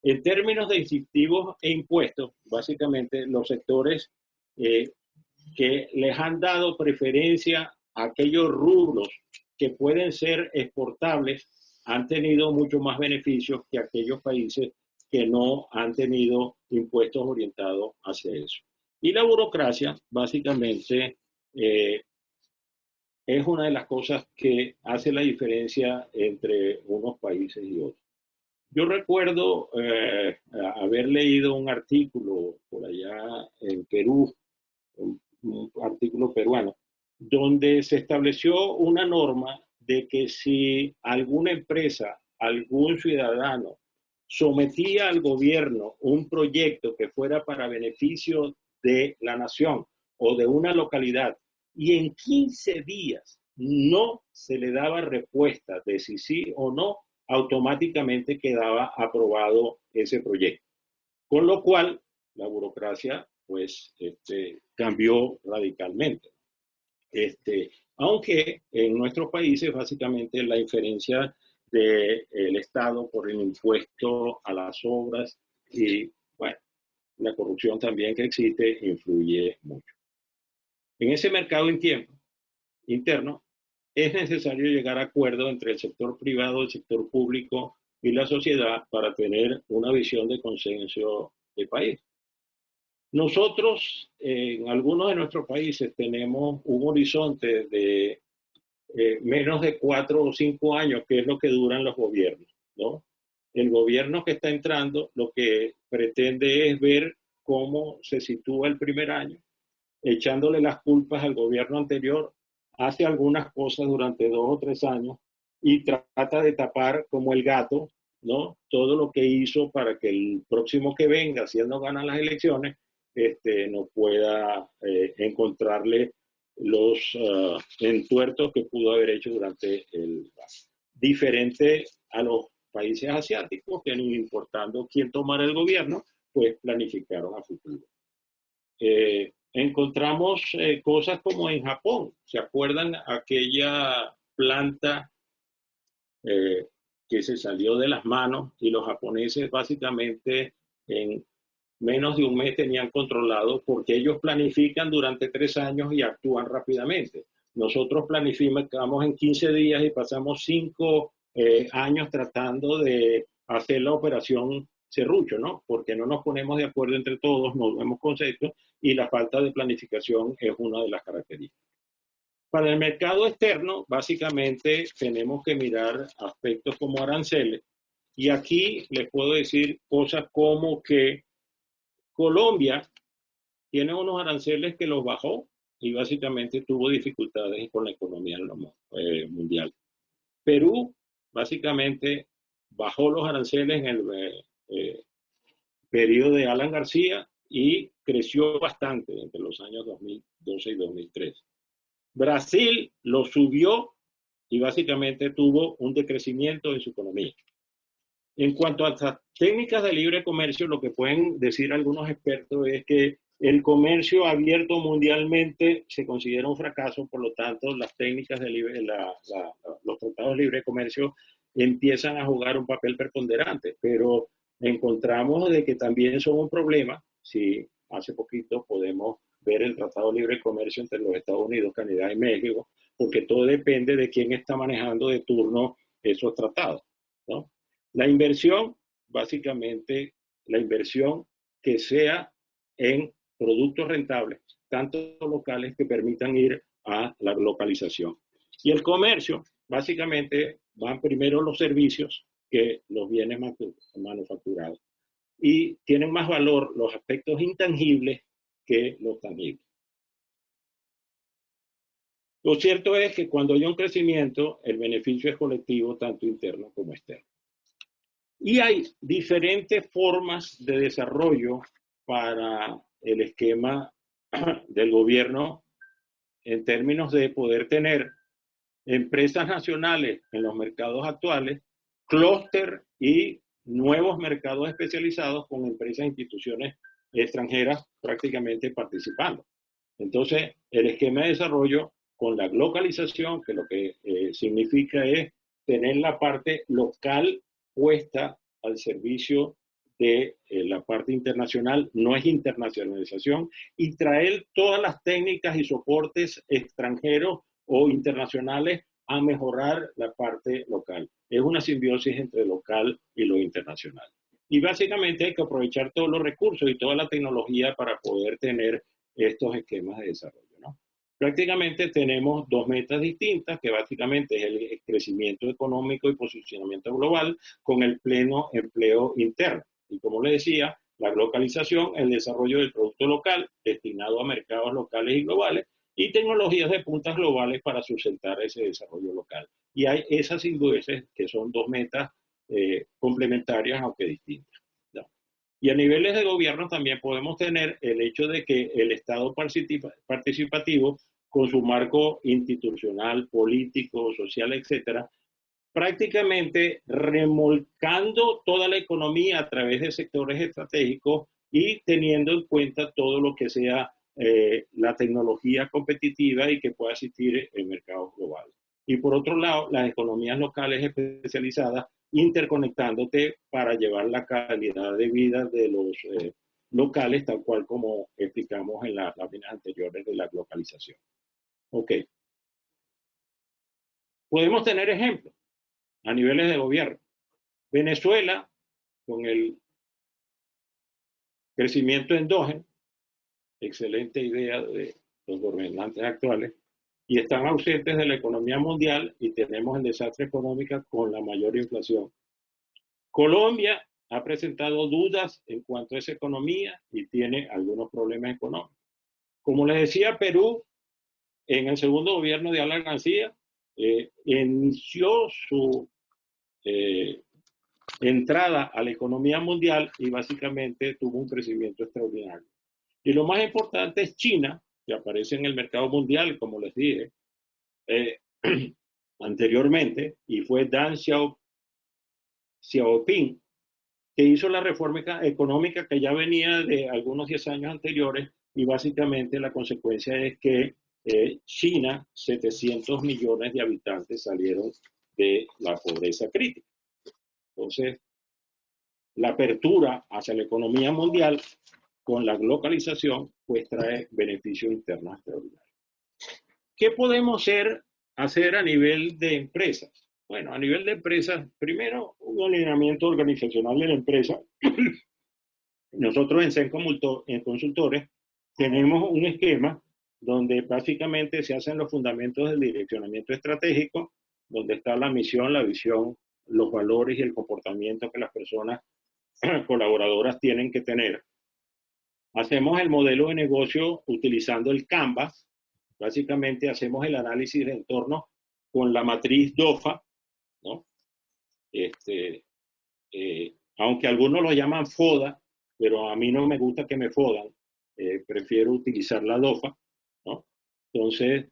En términos de incentivos e impuestos, básicamente los sectores que les han dado preferencia a aquellos rubros que pueden ser exportables han tenido mucho más beneficios que aquellos países que no han tenido impuestos orientados hacia eso. Y la burocracia, básicamente, es una de las cosas que hace la diferencia entre unos países y otros. Yo recuerdo haber leído un artículo por allá en Perú, un artículo peruano, donde se estableció una norma de que si alguna empresa, algún ciudadano sometía al gobierno un proyecto que fuera para beneficio de la nación o de una localidad y en 15 días no se le daba respuesta de si sí o no, automáticamente quedaba aprobado ese proyecto. Con lo cual, la burocracia pues cambió radicalmente. Aunque en nuestros países básicamente la inferencia del Estado por el impuesto a las obras y bueno, la corrupción también que existe influye mucho. En ese mercado interno es necesario llegar a acuerdos entre el sector privado, el sector público y la sociedad para tener una visión de consenso del país. Nosotros, en algunos de nuestros países, tenemos un horizonte de menos de 4 o 5 años, que es lo que duran los gobiernos, ¿no? El gobierno que está entrando lo que pretende es ver cómo se sitúa el primer año, echándole las culpas al gobierno anterior, hace algunas cosas durante 2 o 3 años y trata de tapar como el gato, ¿no? Todo lo que hizo para que el próximo que venga, si él no gana las elecciones, no pueda encontrarle los entuertos que pudo haber hecho durante el diferente a los países asiáticos que no importando quién tomara el gobierno, pues planificaron a futuro. Encontramos cosas como en Japón. ¿Se acuerdan aquella planta que se salió de las manos y los japoneses básicamente en menos de un mes tenían controlado porque ellos planifican durante 3 años y actúan rápidamente? Nosotros planificamos en 15 días y pasamos 5 años tratando de hacer la operación serrucho, ¿no? Porque no nos ponemos de acuerdo entre todos, no vemos conceptos y la falta de planificación es una de las características. Para el mercado externo, básicamente tenemos que mirar aspectos como aranceles y aquí les puedo decir cosas como que Colombia tiene unos aranceles que los bajó y básicamente tuvo dificultades con la economía mundial. Perú básicamente bajó los aranceles en el periodo de Alan García y creció bastante entre los años 2012 y 2013. Brasil lo subió y básicamente tuvo un decrecimiento en su economía. En cuanto a estas técnicas de libre comercio, lo que pueden decir algunos expertos es que el comercio abierto mundialmente se considera un fracaso, por lo tanto, las técnicas de los tratados de libre comercio empiezan a jugar un papel preponderante, pero encontramos de que también son un problema. Si hace poquito podemos ver el Tratado de Libre Comercio entre los Estados Unidos, Canadá y México, porque todo depende de quién está manejando de turno esos tratados, ¿no? La inversión, básicamente, la inversión que sea en productos rentables, tanto locales que permitan ir a la localización. Y el comercio, básicamente, van primero los servicios que los bienes manufacturados. Y tienen más valor los aspectos intangibles que los tangibles. Lo cierto es que cuando hay un crecimiento, el beneficio es colectivo, tanto interno como externo. Y hay diferentes formas de desarrollo para el esquema del gobierno en términos de poder tener empresas nacionales en los mercados actuales, clúster y nuevos mercados especializados con empresas e instituciones extranjeras prácticamente participando. Entonces, el esquema de desarrollo con la localización, que lo que significa es tener la parte local puesta al servicio de la parte internacional, no es internacionalización, y traer todas las técnicas y soportes extranjeros o internacionales a mejorar la parte local. Es una simbiosis entre local y lo internacional. Y básicamente hay que aprovechar todos los recursos y toda la tecnología para poder tener estos esquemas de desarrollo, ¿no? Prácticamente tenemos dos metas distintas, que básicamente es el crecimiento económico y posicionamiento global con el pleno empleo interno. Y como le decía, la localización, el desarrollo del producto local destinado a mercados locales y globales y tecnologías de puntas globales para sustentar ese desarrollo local. Y hay esas induces que son dos metas complementarias aunque distintas, ¿no? Y a niveles de gobierno también podemos tener el hecho de que el Estado participativo, con su marco institucional, político, social, etcétera, prácticamente remolcando toda la economía a través de sectores estratégicos y teniendo en cuenta todo lo que sea la tecnología competitiva y que pueda existir en mercados globales. Y por otro lado, las economías locales especializadas interconectándote para llevar la calidad de vida de los locales, tal cual como explicamos en las láminas anteriores de la globalización. Ok. Podemos tener ejemplos a niveles de gobierno. Venezuela, con el crecimiento endógeno, excelente idea de los gobernantes actuales, y están ausentes de la economía mundial y tenemos el desastre económico con la mayor inflación. Colombia ha presentado dudas en cuanto a esa economía y tiene algunos problemas económicos. Como les decía, Perú, en el segundo gobierno de Alan García, inició su entrada a la economía mundial y básicamente tuvo un crecimiento extraordinario. Y lo más importante es China, que aparece en el mercado mundial, como les dije anteriormente, y fue Deng Xiaoping, que hizo la reforma económica que ya venía de algunos 10 años anteriores, y básicamente la consecuencia es que China, 700 millones de habitantes salieron de la pobreza crítica. Entonces, la apertura hacia la economía mundial con la localización, pues trae beneficios internos extraordinarios. ¿Qué podemos hacer a nivel de empresas? Bueno, a nivel de empresas, primero, un alineamiento organizacional de la empresa. Nosotros en CEN Consultores tenemos un esquema donde básicamente se hacen los fundamentos del direccionamiento estratégico, donde está la misión, la visión, los valores y el comportamiento que las personas colaboradoras tienen que tener. Hacemos el modelo de negocio utilizando el Canvas. Básicamente hacemos el análisis de entorno con la matriz DOFA, ¿no? Aunque algunos lo llaman FODA, pero a mí no me gusta que me fodan, prefiero utilizar la DOFA, ¿no? Entonces,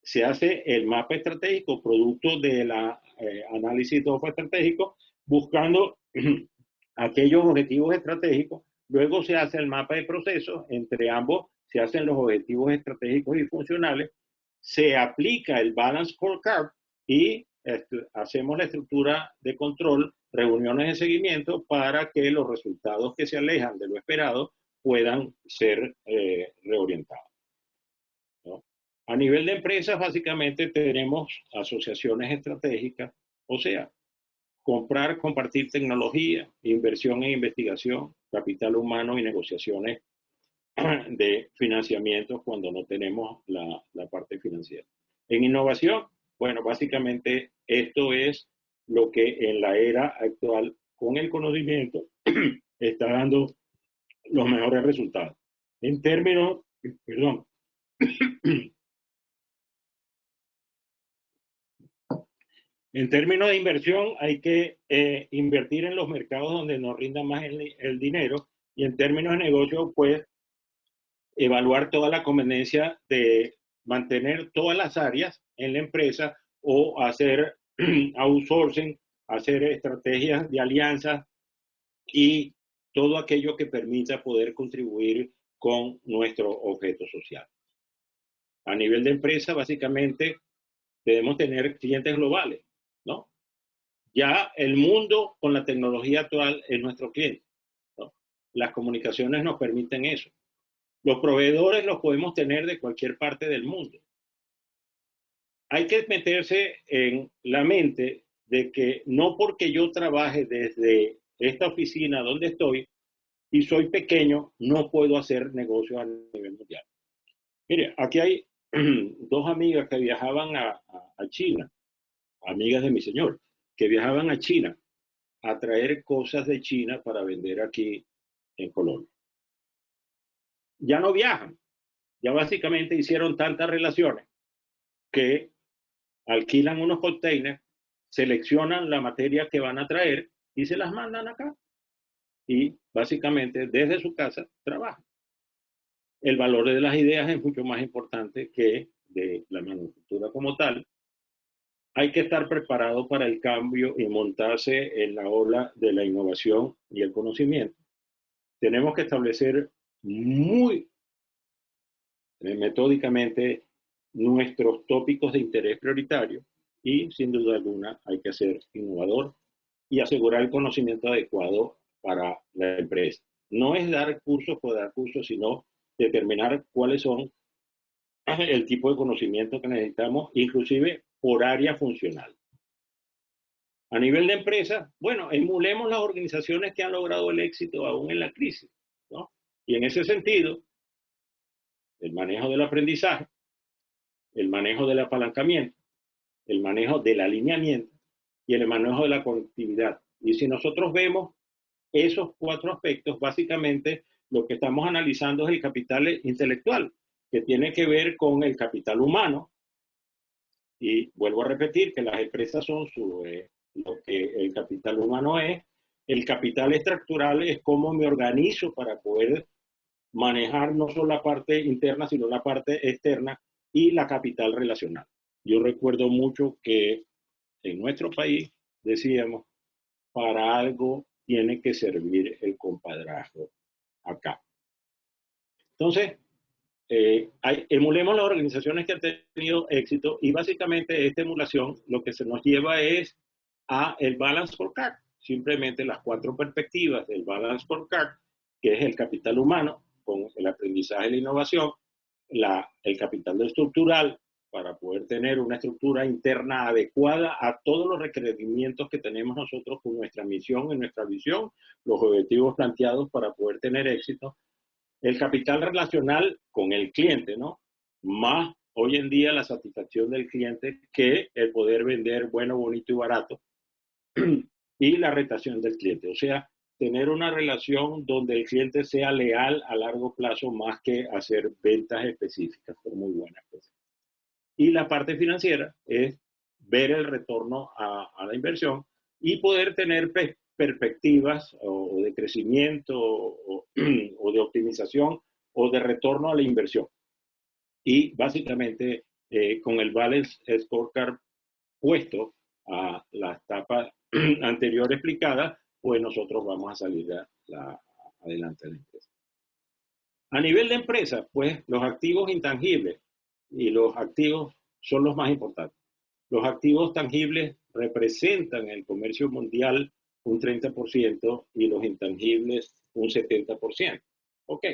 se hace el mapa estratégico producto de la análisis DOFA estratégico, buscando aquellos objetivos estratégicos. Luego se hace el mapa de procesos, entre ambos se hacen los objetivos estratégicos y funcionales, se aplica el Balance Scorecard y hacemos la estructura de control, reuniones de seguimiento para que los resultados que se alejan de lo esperado puedan ser reorientados, ¿no? A nivel de empresas, básicamente tenemos asociaciones estratégicas, o sea, comprar, compartir tecnología, inversión en investigación, capital humano y negociaciones de financiamiento cuando no tenemos la parte financiera. En innovación, bueno, básicamente esto es lo que en la era actual, con el conocimiento, está dando los mejores resultados. En términos, perdón, en términos de inversión, hay que invertir en los mercados donde nos rinda más el dinero, y en términos de negocio, pues, evaluar toda la conveniencia de mantener todas las áreas en la empresa o hacer outsourcing, hacer estrategias de alianzas y todo aquello que permita poder contribuir con nuestro objeto social. A nivel de empresa, básicamente, debemos tener clientes globales, ¿no? Ya el mundo con la tecnología actual es nuestro cliente, ¿no? Las comunicaciones nos permiten eso. Los proveedores los podemos tener de cualquier parte del mundo. Hay que meterse en la mente de que no porque yo trabaje desde esta oficina donde estoy y soy pequeño, no puedo hacer negocios a nivel mundial. Mire, aquí hay dos amigas que viajaban a China, amigas de mi señor, que viajaban a China a traer cosas de China para vender aquí en Colombia. Ya no viajan, ya básicamente hicieron tantas relaciones que alquilan unos containers, seleccionan la materia que van a traer y se las mandan acá. Y básicamente desde su casa trabajan. El valor de las ideas es mucho más importante que de la manufactura como tal. Hay que estar preparado para el cambio y montarse en la ola de la innovación y el conocimiento. Tenemos que establecer muy metódicamente nuestros tópicos de interés prioritario y sin duda alguna hay que ser innovador y asegurar el conocimiento adecuado para la empresa. No es dar cursos por dar cursos, sino determinar cuáles son el tipo de conocimiento que necesitamos, inclusive por área funcional. A nivel de empresa, bueno, emulemos las organizaciones que han logrado el éxito aún en la crisis, ¿no? Y en ese sentido, el manejo del aprendizaje, el manejo del apalancamiento, el manejo del alineamiento y el manejo de la conectividad. Y si nosotros vemos esos cuatro aspectos, básicamente lo que estamos analizando es el capital intelectual, que tiene que ver con el capital humano. Y vuelvo a repetir que las empresas son lo que el capital humano es. El capital estructural es cómo me organizo para poder manejar no solo la parte interna, sino la parte externa y la capital relacional. Yo recuerdo mucho que en nuestro país decíamos, para algo tiene que servir el compadrazgo acá. Entonces, emulemos las organizaciones que han tenido éxito y básicamente esta emulación lo que se nos lleva es a el Balance Scorecard, simplemente las cuatro perspectivas del Balance Scorecard, que es el capital humano con el aprendizaje y la innovación, el capital estructural para poder tener una estructura interna adecuada a todos los requerimientos que tenemos nosotros con nuestra misión y nuestra visión, los objetivos planteados para poder tener éxito. El capital relacional con el cliente, ¿no? Más hoy en día la satisfacción del cliente que el poder vender bueno, bonito y barato y la retención del cliente. O sea, tener una relación donde el cliente sea leal a largo plazo más que hacer ventas específicas, por muy buenas cosas. Y la parte financiera es ver el retorno a la inversión y poder tener perspectivas o de crecimiento o de optimización o de retorno a la inversión. Y básicamente con el Balance Scorecard puesto a la etapa anterior explicada, pues nosotros vamos a salir adelante de la empresa. A nivel de empresa, pues los activos intangibles y los activos son los más importantes. Los activos tangibles representan el comercio mundial un 30% y los intangibles un 70%. Ok.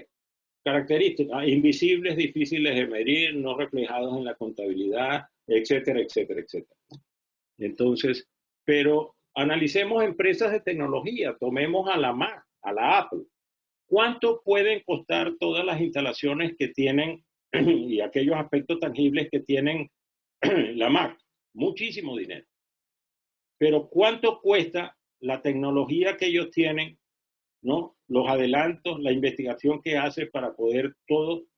Características invisibles, difíciles de medir, no reflejados en la contabilidad, etcétera, etcétera, etcétera. Entonces, pero analicemos empresas de tecnología, tomemos a la Mac, a la Apple. ¿Cuánto pueden costar todas las instalaciones que tienen y aquellos aspectos tangibles que tienen la Mac? Muchísimo dinero. Pero ¿cuánto cuesta la tecnología que ellos tienen, ¿no? Los adelantos, la investigación que hace para poder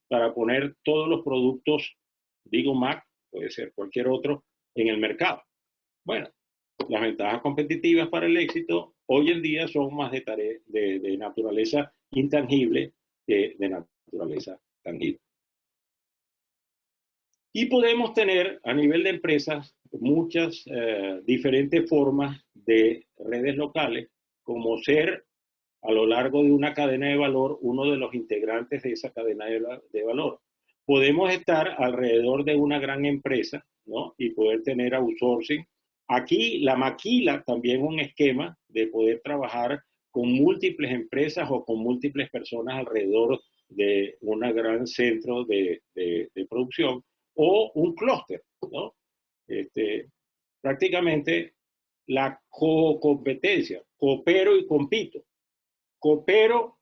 para poner todos los productos, digo Mac, puede ser cualquier otro, en el mercado? Bueno, las ventajas competitivas para el éxito hoy en día son más de naturaleza intangible que de naturaleza tangible. Y podemos tener a nivel de empresas muchas diferentes formas de redes locales, como ser a lo largo de una cadena de valor uno de los integrantes de esa cadena de valor. Podemos estar alrededor de una gran empresa, ¿no? Y poder tener outsourcing. Aquí la maquila también un esquema de poder trabajar con múltiples empresas o con múltiples personas alrededor de un gran centro de producción o un clúster, ¿no? Prácticamente la co-competencia. coopero y compito. Coopero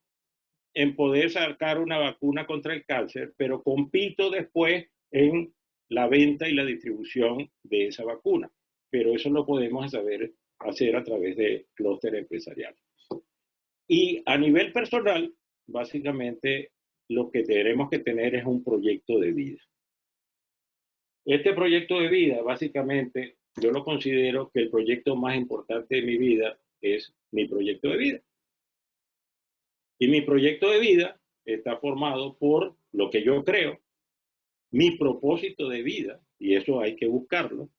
en poder sacar una vacuna contra el cáncer, pero compito después en la venta y la distribución de esa vacuna. Pero eso lo podemos saber hacer a través de clúster empresarial. Y a nivel personal, básicamente lo que tenemos que tener es un proyecto de vida. Este proyecto de vida, básicamente, yo lo considero que el proyecto más importante de mi vida es mi proyecto de vida. Y mi proyecto de vida está formado por lo que yo creo, mi propósito de vida, y eso hay que buscarlo,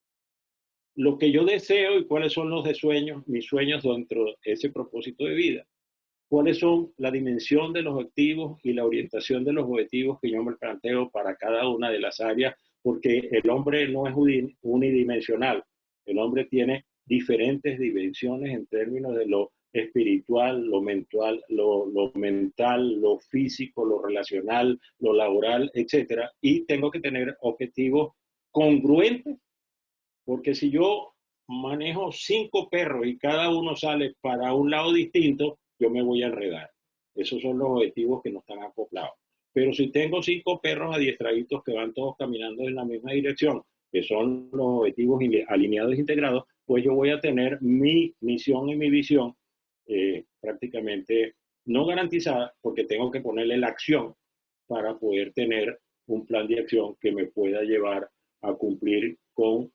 lo que yo deseo y cuáles son los de sueños, mis sueños dentro de ese propósito de vida, cuáles son la dimensión de los objetivos y la orientación de los objetivos que yo me planteo para cada una de las áreas, porque el hombre no es unidimensional, el hombre tiene diferentes dimensiones en términos de lo espiritual, lo mental, lo físico, lo relacional, lo laboral, etcétera, y tengo que tener objetivos congruentes, porque si yo manejo 5 perros y cada uno sale para un lado distinto, yo me voy a enredar. Esos son los objetivos que no están acoplados. Pero si tengo 5 perros adiestraditos que van todos caminando en la misma dirección, que son los objetivos alineados e integrados, pues yo voy a tener mi misión y mi visión prácticamente no garantizada, porque tengo que ponerle la acción para poder tener un plan de acción que me pueda llevar a cumplir con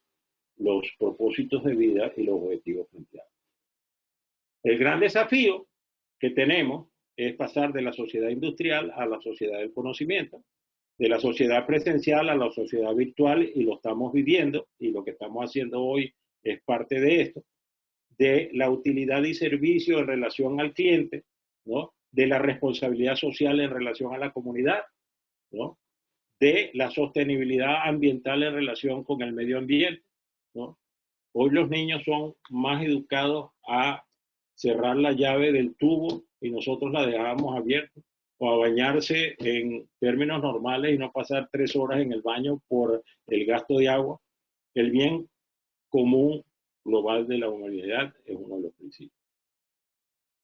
los propósitos de vida y los objetivos planteados. El gran desafío que tenemos es pasar de la sociedad industrial a la sociedad del conocimiento, de la sociedad presencial a la sociedad virtual, y lo estamos viviendo, y lo que estamos haciendo hoy es parte de esto, de la utilidad y servicio en relación al cliente, ¿no? De la responsabilidad social en relación a la comunidad, ¿no? De la sostenibilidad ambiental en relación con el medio ambiente, ¿no? Hoy los niños son más educados a cerrar la llave del tubo y nosotros la dejábamos abierta, o a bañarse en términos normales y no pasar 3 horas en el baño por el gasto de agua. El bien común global de la humanidad es uno de los principios.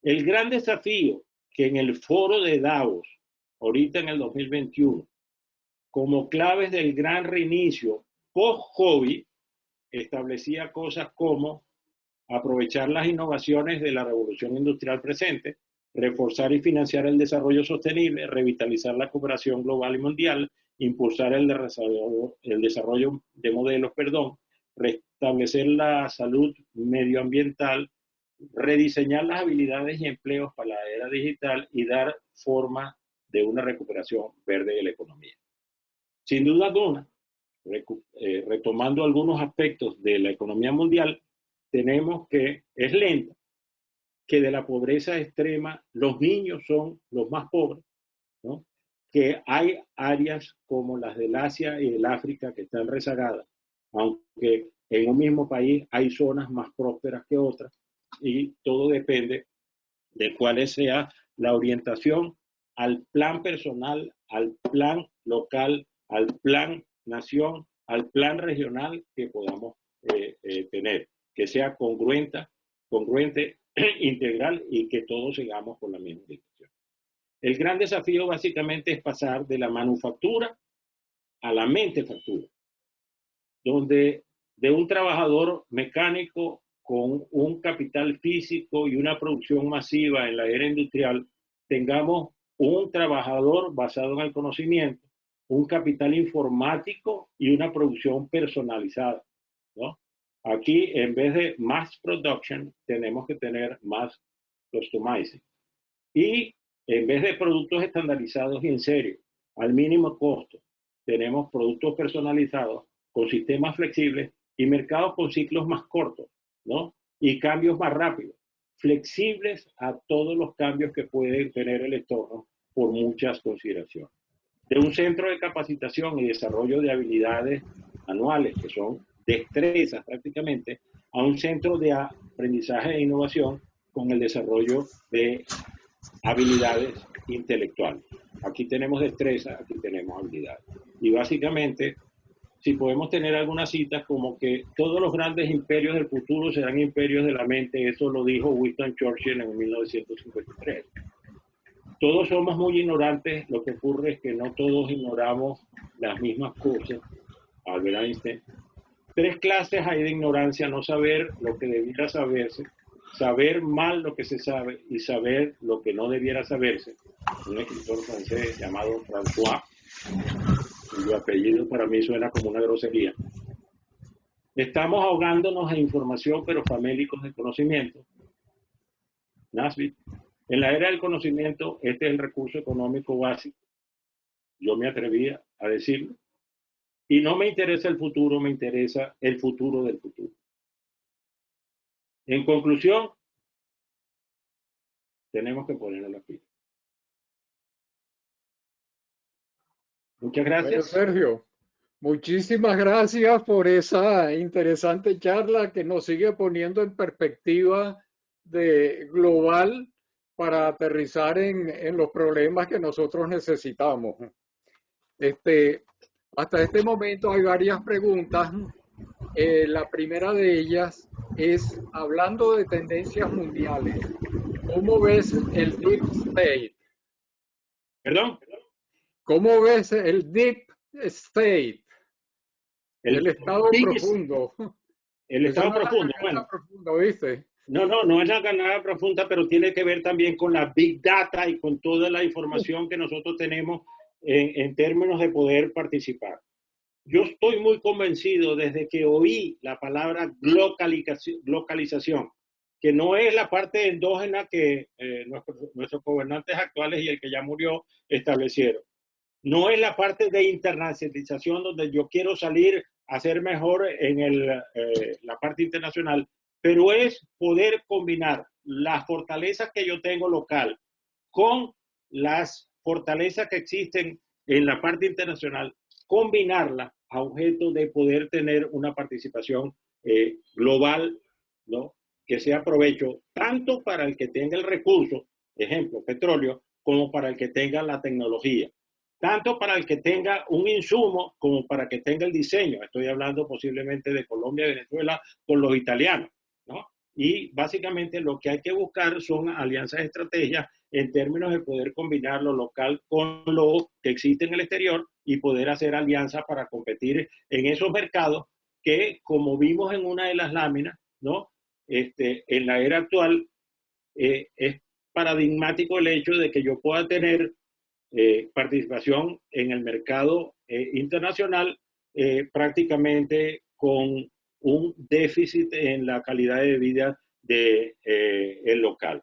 El gran desafío que en el foro de Davos, ahorita en el 2021, como claves del gran reinicio post-COVID, establecía cosas como aprovechar las innovaciones de la revolución industrial presente, reforzar y financiar el desarrollo sostenible, revitalizar la cooperación global y mundial, impulsar el desarrollo de modelos, restablecer la salud medioambiental, rediseñar las habilidades y empleos para la era digital y dar forma de una recuperación verde de la economía. Sin duda alguna, retomando algunos aspectos de la economía mundial, tenemos que es lenta, que de la pobreza extrema los niños son los más pobres, ¿no? Que hay áreas como las del Asia y del África que están rezagadas, aunque en un mismo país hay zonas más prósperas que otras, y todo depende de cuál sea la orientación al plan personal, al plan local, al plan nación, al plan regional que podamos tener, que sea congruente, integral, y que todos sigamos con la misma dirección. El gran desafío básicamente es pasar de la manufactura a la mentefactura, donde de un trabajador mecánico con un capital físico y una producción masiva en la era industrial, tengamos un trabajador basado en el conocimiento, un capital informático y una producción personalizada, ¿no? Aquí, en vez de mass production, tenemos que tener mass customizing. Y en vez de productos estandarizados y en serie, al mínimo costo, tenemos productos personalizados con sistemas flexibles y mercados con ciclos más cortos, ¿no? Y cambios más rápidos, flexibles a todos los cambios que puede tener el entorno por muchas consideraciones. De un centro de capacitación y desarrollo de habilidades anuales, que son destrezas prácticamente, a un centro de aprendizaje e innovación con el desarrollo de habilidades intelectuales. Aquí tenemos destreza, aquí tenemos habilidades. Y básicamente si podemos tener algunas citas como que todos los grandes imperios del futuro serán imperios de la mente. Eso lo dijo Winston Churchill en 1953. Todos somos muy ignorantes, lo que ocurre es que no todos ignoramos las mismas cosas. Albert Einstein. 3 clases hay de ignorancia: no saber lo que debiera saberse, saber mal lo que se sabe y saber lo que no debiera saberse. Un escritor francés llamado François, cuyo apellido para mí suena como una grosería. Estamos ahogándonos en información, pero famélicos de conocimiento. Nasbit. En la era del conocimiento, este es el recurso económico básico. Yo me atrevía a decirlo. Y no me interesa el futuro, me interesa el futuro del futuro. En conclusión, tenemos que ponernos la pila. Muchas gracias. Bueno, Sergio, muchísimas gracias por esa interesante charla que nos sigue poniendo en perspectiva de global para aterrizar en los problemas que nosotros necesitamos. Hasta este momento hay varias preguntas. La primera de ellas es, hablando de tendencias mundiales, ¿cómo ves el Deep State? ¿Perdón? ¿Cómo ves el Deep State? El estado profundo. El estado profundo, bueno. Profundo, ¿viste? No es la canal profunda, pero tiene que ver también con la Big Data y con toda la información que nosotros tenemos en términos de poder participar. Yo estoy muy convencido desde que oí la palabra globalización, que no es la parte endógena que nuestros gobernantes actuales y el que ya murió establecieron. No es la parte de internacionalización donde yo quiero salir a ser mejor en la parte internacional, pero es poder combinar las fortalezas que yo tengo local con las fortalezas que existen en la parte internacional, combinarlas a objeto de poder tener una participación global, ¿no? Que sea provecho tanto para el que tenga el recurso, ejemplo, petróleo, como para el que tenga la tecnología. Tanto para el que tenga un insumo como para que tenga el diseño. Estoy hablando posiblemente de Colombia y Venezuela con los italianos, ¿no? Y básicamente lo que hay que buscar son alianzas estrategias en términos de poder combinar lo local con lo que existe en el exterior y poder hacer alianzas para competir en esos mercados que, como vimos en una de las láminas, ¿no? En la era actual es paradigmático el hecho de que yo pueda tener participación en el mercado internacional prácticamente con un déficit en la calidad de vida del local.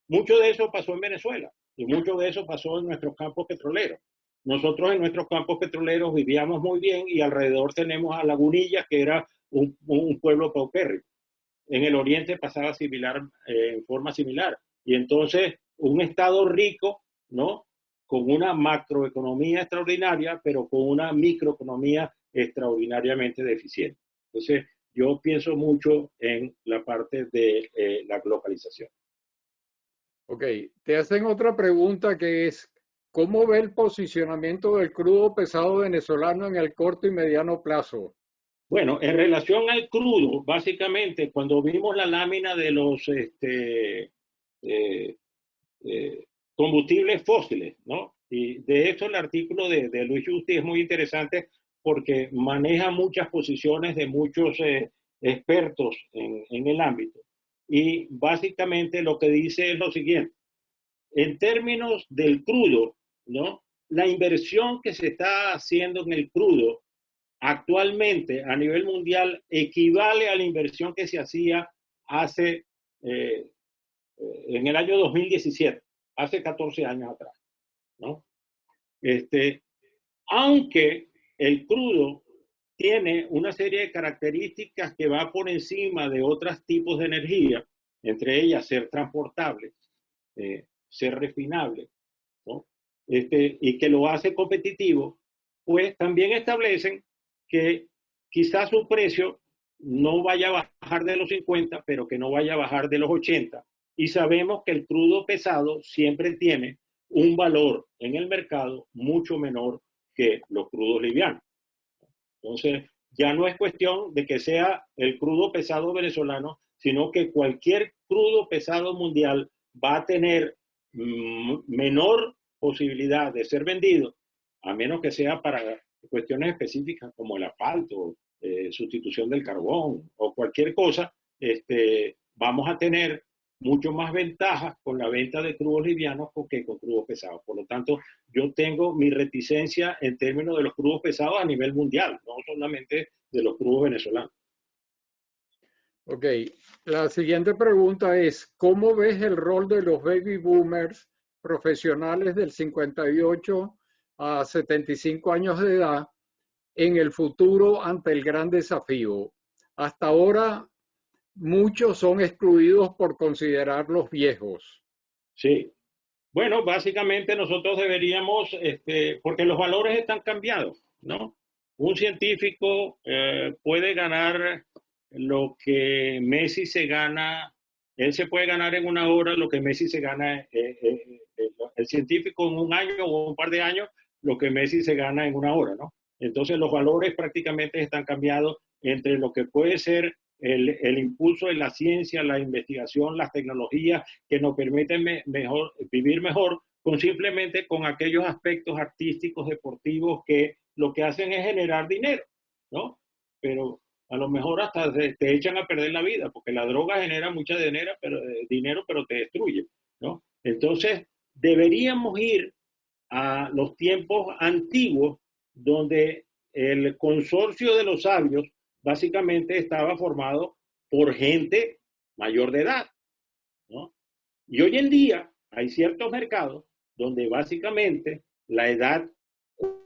Mucho de eso pasó en Venezuela y mucho de eso pasó en nuestros campos petroleros. Nosotros en nuestros campos petroleros vivíamos muy bien y alrededor tenemos a Lagunilla, que era un pueblo paupérrimo. En el oriente pasaba similar, en forma similar. Y entonces un estado rico, ¿no? Con una macroeconomía extraordinaria, pero con una microeconomía extraordinariamente deficiente. Entonces, yo pienso mucho en la parte de la globalización. Ok, te hacen otra pregunta que es, ¿cómo ve el posicionamiento del crudo pesado venezolano en el corto y mediano plazo? Bueno, en relación al crudo, básicamente, cuando vimos la lámina de los combustibles fósiles, ¿no? Y de hecho el artículo de Luis Justi es muy interesante porque maneja muchas posiciones de muchos expertos en el ámbito. Y básicamente lo que dice es lo siguiente: en términos del crudo, ¿no? La inversión que se está haciendo en el crudo actualmente a nivel mundial equivale a la inversión que se hacía hace en el año 2017, hace 14 años atrás, ¿no? Aunque el crudo tiene una serie de características que va por encima de otros tipos de energía, entre ellas ser transportable, ser refinable, ¿no? Y que lo hace competitivo, pues también establecen que quizás su precio no vaya a bajar de los 50, pero que no vaya a bajar de los 80. Y sabemos que el crudo pesado siempre tiene un valor en el mercado mucho menor que los crudos livianos. Entonces, ya no es cuestión de que sea el crudo pesado venezolano, sino que cualquier crudo pesado mundial va a tener menor posibilidad de ser vendido, a menos que sea para cuestiones específicas como el asfalto, sustitución del carbón o cualquier cosa, vamos a tener mucho más ventajas con la venta de crudos livianos que con crudos pesados. Por lo tanto, yo tengo mi reticencia en términos de los crudos pesados a nivel mundial, no solamente de los crudos venezolanos. Ok, la siguiente pregunta es, ¿cómo ves el rol de los baby boomers profesionales del 58 a 75 años de edad en el futuro ante el gran desafío? Hasta ahora, muchos son excluidos por considerarlos viejos. Sí. Bueno, básicamente nosotros deberíamos, porque los valores están cambiados, ¿no? Un científico puede ganar lo que Messi se gana, él se puede ganar en una hora lo que Messi se gana, el científico en un año o un par de años, lo que Messi se gana en una hora, ¿no? Entonces los valores prácticamente están cambiados entre lo que puede ser el impulso de la ciencia, la investigación, las tecnologías que nos permiten vivir mejor, con simplemente con aquellos aspectos artísticos, deportivos, que lo que hacen es generar dinero, ¿no? Pero a lo mejor hasta te echan a perder la vida, porque la droga genera mucha dinero, pero te destruye, ¿no? Entonces, deberíamos ir a los tiempos antiguos, donde el consorcio de los sabios básicamente estaba formado por gente mayor de edad, ¿no? Y hoy en día hay ciertos mercados donde básicamente la edad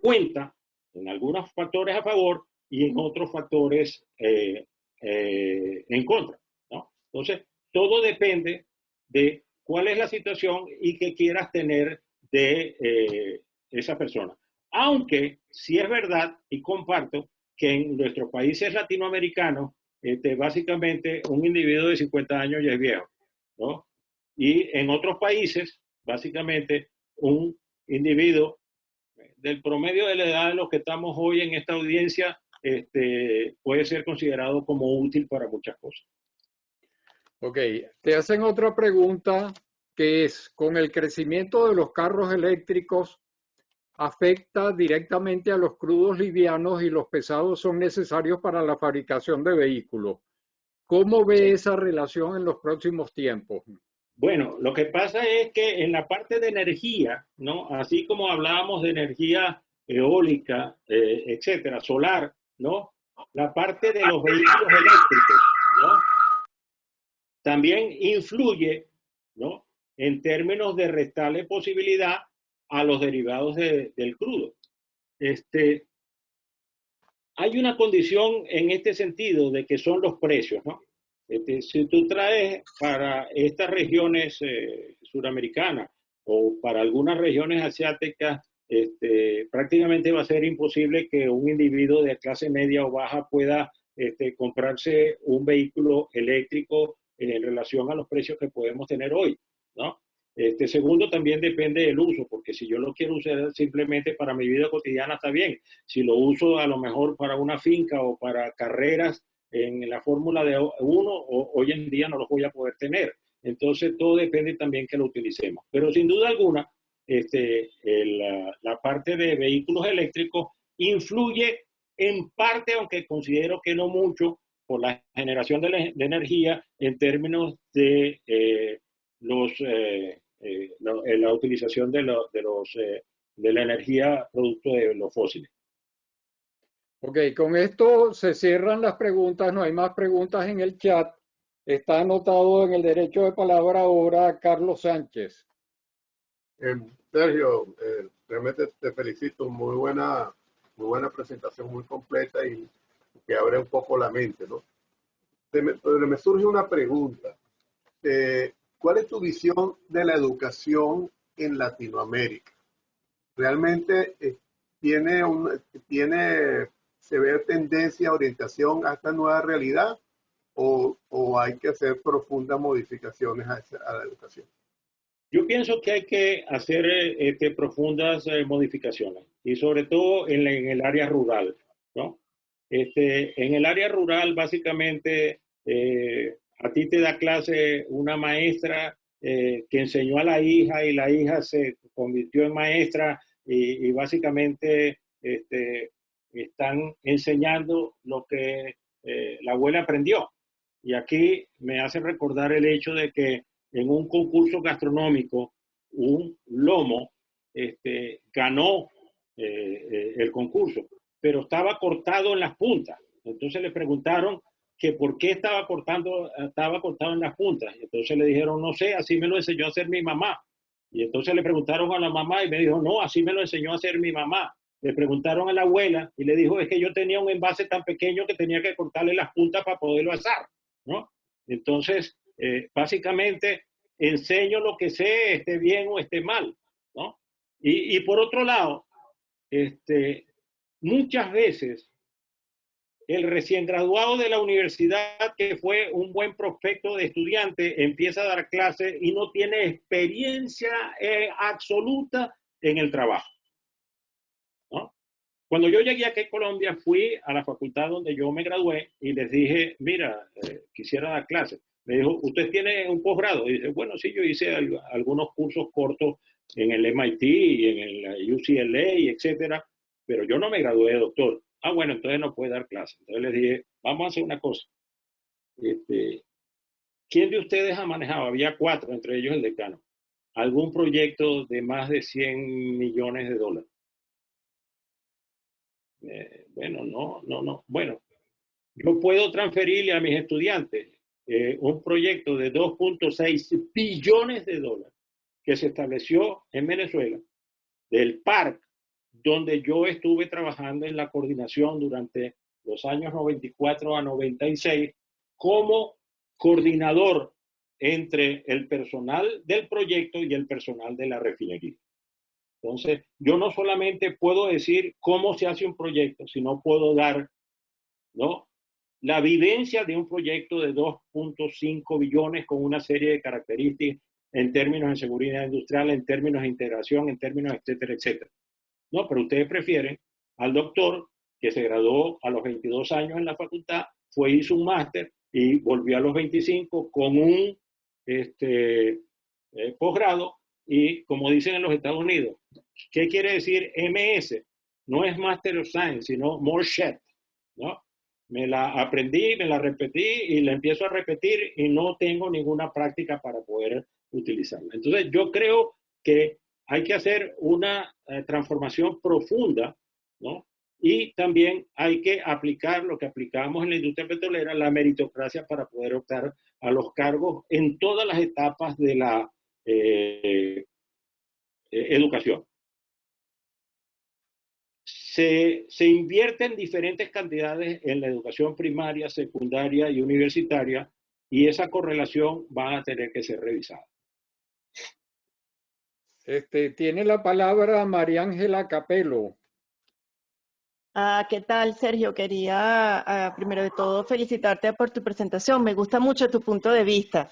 cuenta en algunos factores a favor y en otros factores en contra, ¿no? Entonces, todo depende de cuál es la situación y qué quieras tener de esa persona. Aunque sí es verdad y comparto que en nuestros países latinoamericanos, básicamente un individuo de 50 años ya es viejo, ¿no? Y en otros países, básicamente un individuo del promedio de la edad de los que estamos hoy en esta audiencia, puede ser considerado como útil para muchas cosas. Ok, te hacen otra pregunta que es, ¿con el crecimiento de los carros eléctricos afecta directamente a los crudos livianos y los pesados son necesarios para la fabricación de vehículos? ¿Cómo ve esa relación en los próximos tiempos? Bueno, lo que pasa es que en la parte de energía, ¿no? Así como hablábamos de energía eólica, etcétera, solar, ¿no? La parte de los vehículos eléctricos, ¿no? También influye, ¿no? En términos de restarle posibilidad a los derivados del crudo. Hay una condición en este sentido de que son los precios, ¿no? Si tú traes para estas regiones suramericanas o para algunas regiones asiáticas, prácticamente va a ser imposible que un individuo de clase media o baja pueda comprarse un vehículo eléctrico en relación a los precios que podemos tener hoy, ¿no? Segundo, también depende del uso, porque si yo lo quiero usar simplemente para mi vida cotidiana, está bien. Si lo uso a lo mejor para una finca o para carreras en la Fórmula de 1, hoy en día no los voy a poder tener. Entonces, todo depende también que lo utilicemos. Pero sin duda alguna, la parte de vehículos eléctricos influye en parte, aunque considero que no mucho, por la generación de energía en términos de la utilización de la energía producto de los fósiles. Ok, con esto se cierran las preguntas, no hay más preguntas en el chat. Está anotado en el derecho de palabra ahora Carlos Sánchez. Sergio, realmente te felicito, muy buena presentación, muy completa y que abre un poco la mente, ¿no? Pero me surge una pregunta. ¿Cuál es tu visión de la educación en Latinoamérica? ¿Realmente se ve tendencia, orientación a esta nueva realidad o hay que hacer profundas modificaciones a la educación? Yo pienso que hay que hacer profundas modificaciones y sobre todo en el área rural, ¿no? En el área rural, básicamente, a ti te da clase una maestra que enseñó a la hija y la hija se convirtió en maestra y básicamente están enseñando lo que la abuela aprendió. Y aquí me hace recordar el hecho de que en un concurso gastronómico, un lomo ganó el concurso, pero estaba cortado en las puntas. Entonces le preguntaron que por qué estaba cortado en las puntas. Y entonces le dijeron, no sé, así me lo enseñó a hacer mi mamá. Y entonces le preguntaron a la mamá y me dijo, no, así me lo enseñó a hacer mi mamá. Le preguntaron a la abuela y le dijo, es que yo tenía un envase tan pequeño que tenía que cortarle las puntas para poderlo asar, ¿no? Entonces, básicamente, enseño lo que sé, esté bien o esté mal, ¿no? Y por otro lado, muchas veces el recién graduado de la universidad, que fue un buen prospecto de estudiante, empieza a dar clases y no tiene experiencia absoluta en el trabajo, ¿no? Cuando yo llegué aquí a Colombia, fui a la facultad donde yo me gradué y les dije, mira, quisiera dar clases. Me dijo, ¿usted tiene un posgrado? Y dice, bueno, sí, yo hice algunos cursos cortos en el MIT y en el UCLA, etcétera, pero yo no me gradué de doctor. Ah, bueno, entonces no puede dar clases. Entonces les dije, vamos a hacer una cosa. ¿Quién de ustedes ha manejado? Había 4, entre ellos el decano. ¿Algún proyecto de más de 100 millones de dólares? Bueno, no. Bueno, yo puedo transferirle a mis estudiantes un proyecto de 2.6 billones de dólares que se estableció en Venezuela, del PARC, donde yo estuve trabajando en la coordinación durante los años 94 a 96 como coordinador entre el personal del proyecto y el personal de la refinería. Entonces, yo no solamente puedo decir cómo se hace un proyecto, sino puedo dar, ¿no?, la vivencia de un proyecto de 2.5 billones con una serie de características en términos de seguridad industrial, en términos de integración, en términos, etcétera, etcétera. No, pero ustedes prefieren al doctor que se graduó a los 22 años en la facultad, hizo un máster y volvió a los 25 con un posgrado y, como dicen en los Estados Unidos, ¿qué quiere decir MS? No es Master of Science, sino more shit, ¿no? Me la aprendí, me la repetí y la empiezo a repetir y no tengo ninguna práctica para poder utilizarla. Entonces, yo creo que hay que hacer una transformación profunda, ¿no? Y también hay que aplicar lo que aplicamos en la industria petrolera, la meritocracia, para poder optar a los cargos en todas las etapas de la educación. Se invierten diferentes cantidades en la educación primaria, secundaria y universitaria, y esa correlación va a tener que ser revisada. Tiene la palabra María Ángela Capelo. ¿Qué tal, Sergio? Quería, primero de todo, felicitarte por tu presentación. Me gusta mucho tu punto de vista.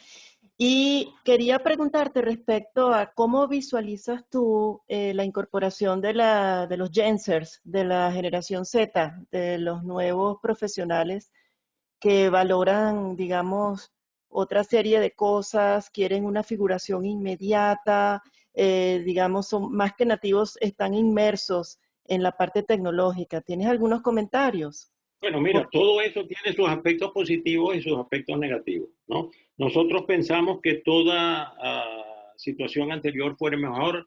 Y quería preguntarte respecto a cómo visualizas tú la incorporación de los Gensers, de la generación Z, de los nuevos profesionales que valoran, digamos, otra serie de cosas, quieren una figuración inmediata, digamos, son más que nativos, están inmersos en la parte tecnológica. ¿Tienes algunos comentarios? Bueno, mira, todo eso tiene sus aspectos positivos y sus aspectos negativos, ¿no? Nosotros pensamos que toda situación anterior fuera mejor.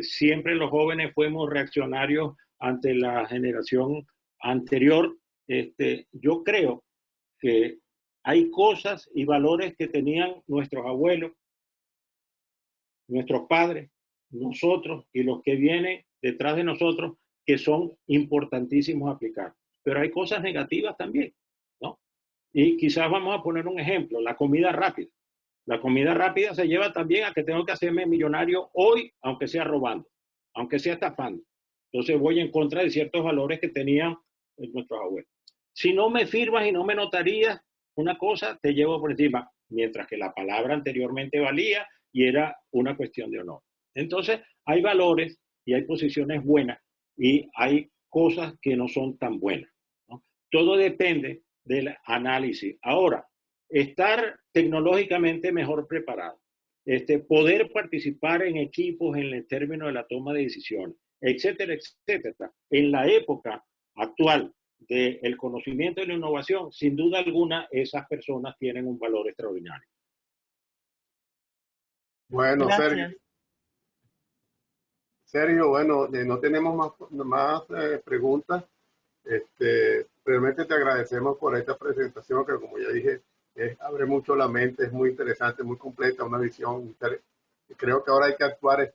Siempre los jóvenes fuimos reaccionarios ante la generación anterior. Yo creo que hay cosas y valores que tenían nuestros abuelos, nuestros padres, nosotros y los que vienen detrás de nosotros, que son importantísimos aplicar. Pero hay cosas negativas también, ¿no? Y quizás vamos a poner un ejemplo, la comida rápida. La comida rápida se lleva también a que tengo que hacerme millonario hoy, aunque sea robando, aunque sea estafando. Entonces voy en contra de ciertos valores que tenían nuestros abuelos. Si no me firmas y no me notarías una cosa, te llevo por encima, mientras que la palabra anteriormente valía y era una cuestión de honor. Entonces hay valores y hay posiciones buenas y hay cosas que no son tan buenas, ¿no? todo depende del análisis. Ahora, estar tecnológicamente mejor preparado, poder participar en equipos en el término de la toma de decisiones, etcétera, etcétera. En la época actual del conocimiento y la innovación, sin duda alguna, esas personas tienen un valor extraordinario. Bueno, Gracias. Sergio, bueno, no tenemos más preguntas. Realmente te agradecemos por esta presentación que, como ya dije, abre mucho la mente, es muy interesante, muy completa, una visión. Creo que ahora hay que actuar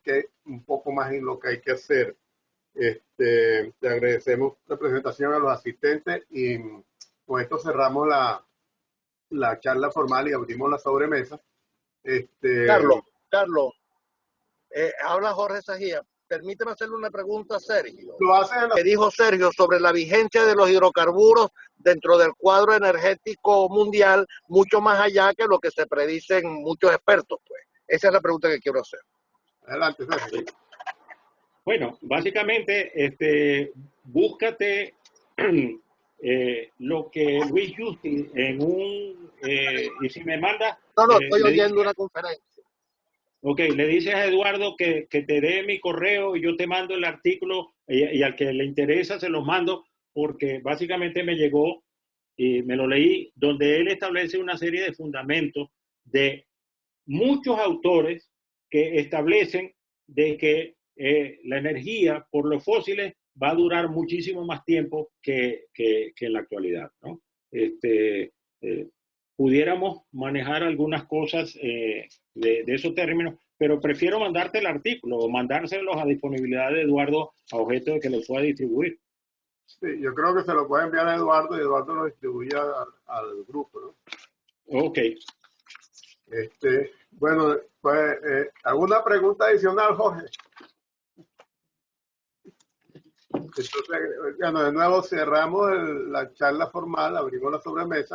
un poco más en lo que hay que hacer. Te agradecemos la presentación a los asistentes y con esto cerramos la charla formal y abrimos la sobremesa. Carlos, habla Jorge Sajía. Permíteme hacerle una pregunta a Sergio. Lo hace que dijo Sergio sobre la vigencia de los hidrocarburos dentro del cuadro energético mundial, mucho más allá que lo que se predicen muchos expertos, pues. Esa es la pregunta que quiero hacer. Adelante, Sergio. Bueno, básicamente, búscate lo que Luis Justi en y si me manda... No, estoy oyendo una conferencia. Ok, le dices a Eduardo que te dé mi correo y yo te mando el artículo y al que le interesa se los mando porque básicamente me llegó y me lo leí donde él establece una serie de fundamentos de muchos autores que establecen de que la energía por los fósiles va a durar muchísimo más tiempo que en la actualidad, ¿no? Pudiéramos manejar algunas cosas de esos términos, pero prefiero mandarte el artículo o mandárselos a disponibilidad de Eduardo a objeto de que lo pueda distribuir. Sí, yo creo que se lo puede enviar a Eduardo y Eduardo lo distribuye al grupo, ¿no? Ok. Bueno, pues, ¿alguna pregunta adicional, Jorge? Entonces, bueno, de nuevo cerramos la charla formal, abrimos la sobremesa.